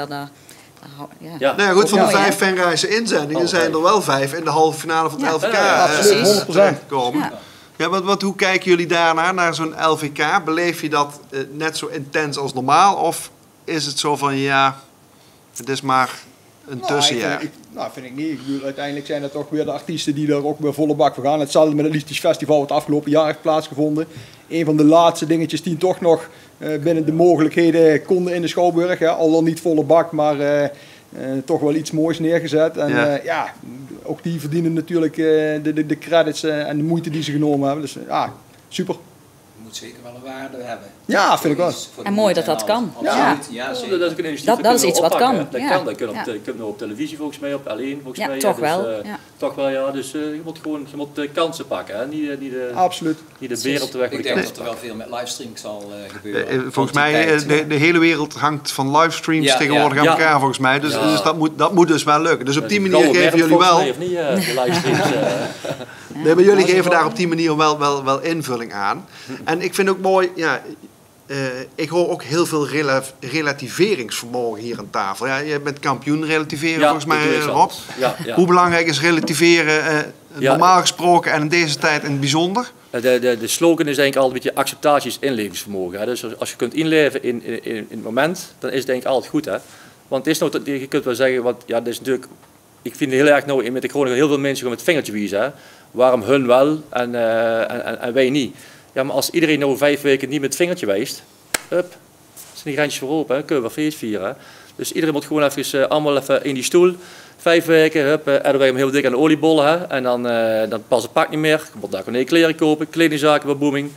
goed, van de 5 Venrayse inzendingen zijn er wel 5 in de halve finale van het LVK gekomen. Ja, hoe kijken jullie daarnaar, naar zo'n LVK? Beleef je dat net zo intens als normaal? Of is het zo van, het is maar... een tussenjaar? Vind ik niet. Ik bedoel, uiteindelijk zijn het toch weer de artiesten die er ook weer volle bak voor gaan. Hetzelfde met het Listisch Festival wat afgelopen jaar heeft plaatsgevonden. Een van de laatste dingetjes die toch nog binnen de mogelijkheden konden in de Schouwburg. Al dan niet volle bak, maar toch wel iets moois neergezet. En ook die verdienen natuurlijk de credits en de moeite die ze genomen hebben. Dus super. moet zeker wel een waarde hebben. Ja, vind ik wel. En mooi dat dat kan. Absoluut, ja, zeker. Dat is ook een initiatief dat is iets wat kan. Dat Ja. kan. Dat kun je op televisie volgens mij, op L1 volgens mij. Toch dus, wel. Toch wel, ja. Dus je moet de kansen pakken, hè. Niet de beer op de weg. Ik denk dat er wel veel met livestreams zal gebeuren. Volgens mij, de hele wereld hangt van livestreams tegenwoordig aan elkaar volgens mij. Dus dat moet dus wel lukken. Dus op die manier geven jullie wel... Of niet, de livestreams. Nee, maar jullie geven daar op die manier wel invulling aan. En ik vind ook mooi, ik hoor ook heel veel relativeringsvermogen hier aan tafel. Ja, je bent kampioen relativeren volgens mij, Rob. Ja. Hoe belangrijk is relativeren normaal gesproken en in deze tijd in het bijzonder? De slogan is denk ik altijd een beetje acceptatie is inlevingsvermogen. Hè. Dus als je kunt inleven in het moment, dan is het denk ik altijd goed. Hè. Want het is nou, je kunt wel zeggen, want ja, dat is natuurlijk, ik vind het heel erg nou met de corona heel veel mensen gewoon met het vingertje wijzen. Hè. Waarom hun wel en wij niet. Ja, maar als iedereen nou 5 weken niet met het vingertje wijst, zijn die grensjes voor open, hè, kunnen we feest vieren. Hè. Dus iedereen moet gewoon even allemaal even in die stoel. 5 weken, eten wij hem heel dik aan de oliebollen. Hè, en dan past het pak niet meer. Je moet daar gewoon kleren kopen, kledingzaken bij Booming.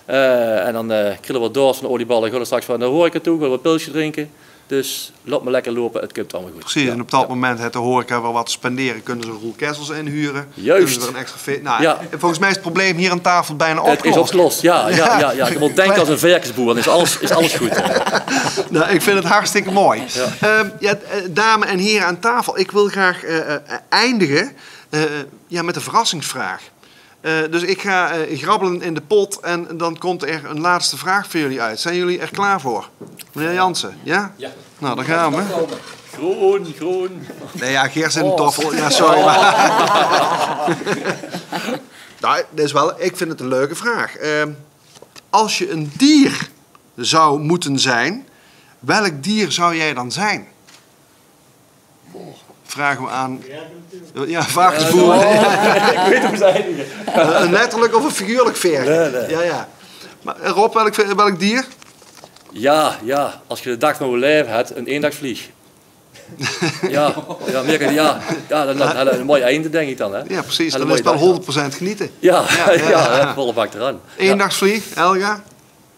En dan krillen we door van de olieballen, gaan we straks van de horeca toe, gaan we een pilsje drinken. Dus laat me lekker lopen, het komt allemaal goed. Precies, en op dat moment heeft de horeca wel wat te spenderen. Kunnen ze Roel Kessels inhuren? Juist. Kunnen ze er een extra feest... Nou, volgens mij is het probleem hier aan tafel bijna opgelost. Het is opgelost, ja. Je moet denken als een verkersboer, dan is alles goed. Nou, ik vind het hartstikke mooi. Dames en heren aan tafel, ik wil graag eindigen met een verrassingsvraag. Dus ik ga grabbelen in de pot en dan komt er een laatste vraag voor jullie uit. Zijn jullie er klaar voor? Meneer Jansen, ja? Ja. Nou, dan gaan we. Groen. Nee, ja, Geert in de toffel. Ja, sorry. Nou, ik vind het een leuke vraag. Als je een dier zou moeten zijn, welk dier zou jij dan zijn? Vragen we aan... Ja, varkensboer. Ik weet hoe ze eindigen. Een letterlijk of een figuurlijk veer? Nee. Ja. Maar Rob, welk dier? Ja. Als je de dag van je leven hebt, een eendagsvlieg. Dan een mooi einde, denk ik dan. Hè? Ja, precies. Dan is het wel 100% genieten. Ja, volle bak eraan. Eendagsvlieg, Elga?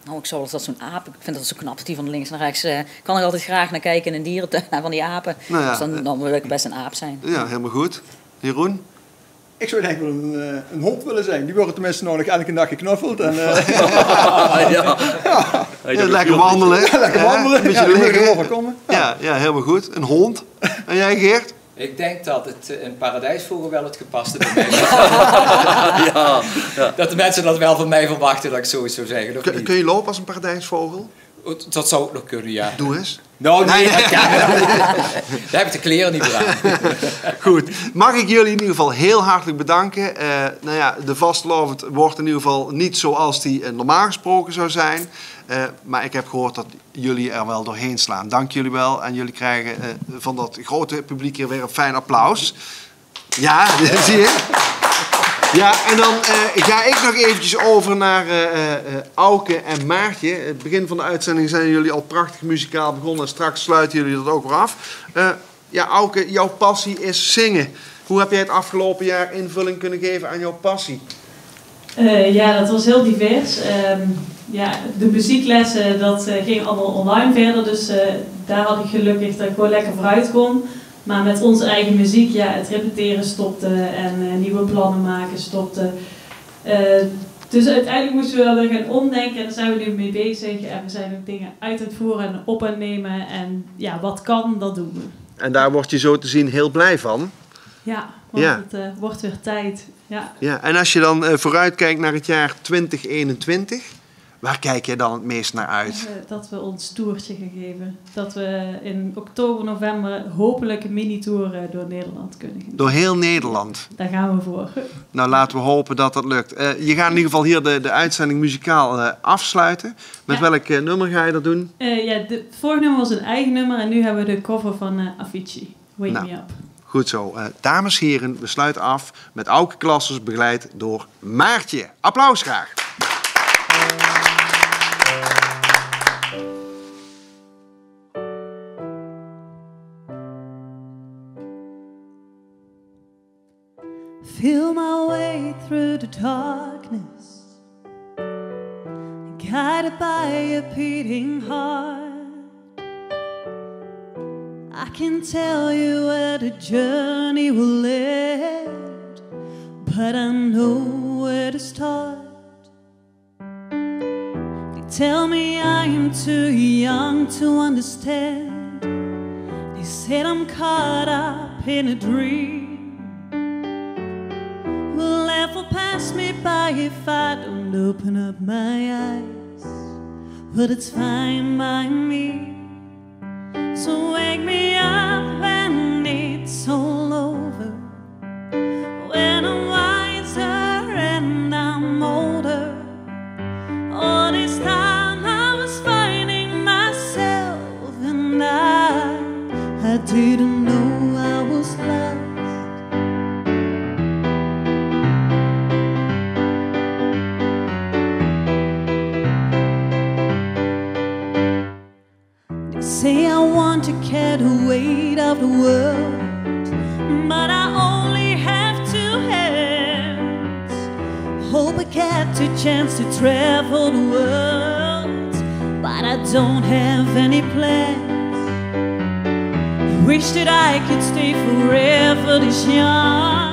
Nou, ik zou dat zo'n aap, ik vind dat zo knap, die van links naar rechts. Kan er altijd graag naar kijken in een dierentuin van die apen. Nou ja, dus dan wil ik best een aap zijn. Ja, helemaal goed. Jeroen? Ik zou denk ik wel een hond willen zijn. Die worden tenminste nog elke dag geknuffeld. En, lekker wandelen. Lekker wandelen. Een beetje liggen. Ja, helemaal goed. Een hond. En jij, Geert? Ik denk dat een paradijsvogel wel het gepaste bij mij is. Dat de mensen dat wel van mij verwachten, dat ik zoiets zou zeggen. Kun je lopen als een paradijsvogel? Dat zou ook nog kunnen, ja. Doe eens. Nou, nee. Daar heb ik de kleren niet meer aan. Goed. Mag ik jullie in ieder geval heel hartelijk bedanken. De vastelovend wordt in ieder geval niet zoals die normaal gesproken zou zijn. Maar ik heb gehoord dat jullie er wel doorheen slaan. Dank jullie wel. En jullie krijgen van dat grote publiek hier weer een fijn applaus. Ja, zie je. Ja, en dan ga ik nog eventjes over naar Auke en Maartje. Het begin van de uitzending zijn jullie al prachtig muzikaal begonnen. En straks sluiten jullie dat ook weer af. Auke, jouw passie is zingen. Hoe heb jij het afgelopen jaar invulling kunnen geven aan jouw passie? Dat was heel divers. De muzieklessen, dat ging allemaal online verder. Dus daar had ik gelukkig dat ik gewoon lekker vooruit kon. Maar met onze eigen muziek, het repeteren stopte en nieuwe plannen maken stopte. Dus uiteindelijk moesten we wel weer gaan omdenken en daar zijn we nu mee bezig. En we zijn ook dingen uit het voeren en op aan het nemen. En wat kan, dat doen we. En daar word je zo te zien heel blij van? Ja, want het wordt weer tijd. Ja, en als je dan vooruit kijkt naar het jaar 2021... Waar kijk je dan het meest naar uit? Dat we ons toertje gaan geven. Dat we in oktober, november hopelijk een mini-tour door Nederland kunnen gaan. Door heel Nederland? Daar gaan we voor. Nou, laten we hopen dat dat lukt. Je gaat in ieder geval hier de uitzending muzikaal afsluiten. Met welk nummer ga je dat doen? Het vorige nummer was een eigen nummer en nu hebben we de cover van Avicii. Wake Me Up. Goed zo. Dames en heren, we sluiten af met Auke Klassers, begeleid door Maartje. Applaus graag. Feel my way through the darkness guided by a beating heart. I can tell you where the journey will end, but I know where to start. They tell me I'm too young to understand. They said I'm caught up in a dream. Will never pass me by if I don't open up my eyes. But it's fine by me. So wake me up when it's all over, when I'm wiser and I'm older. All this time I was finding myself, and I didn't know I was lost. They say I want to carry the weight of the world, but I only have 2 hands. Hope I get the chance to travel the world, but I don't have any plans. I wish that I could stay forever this young.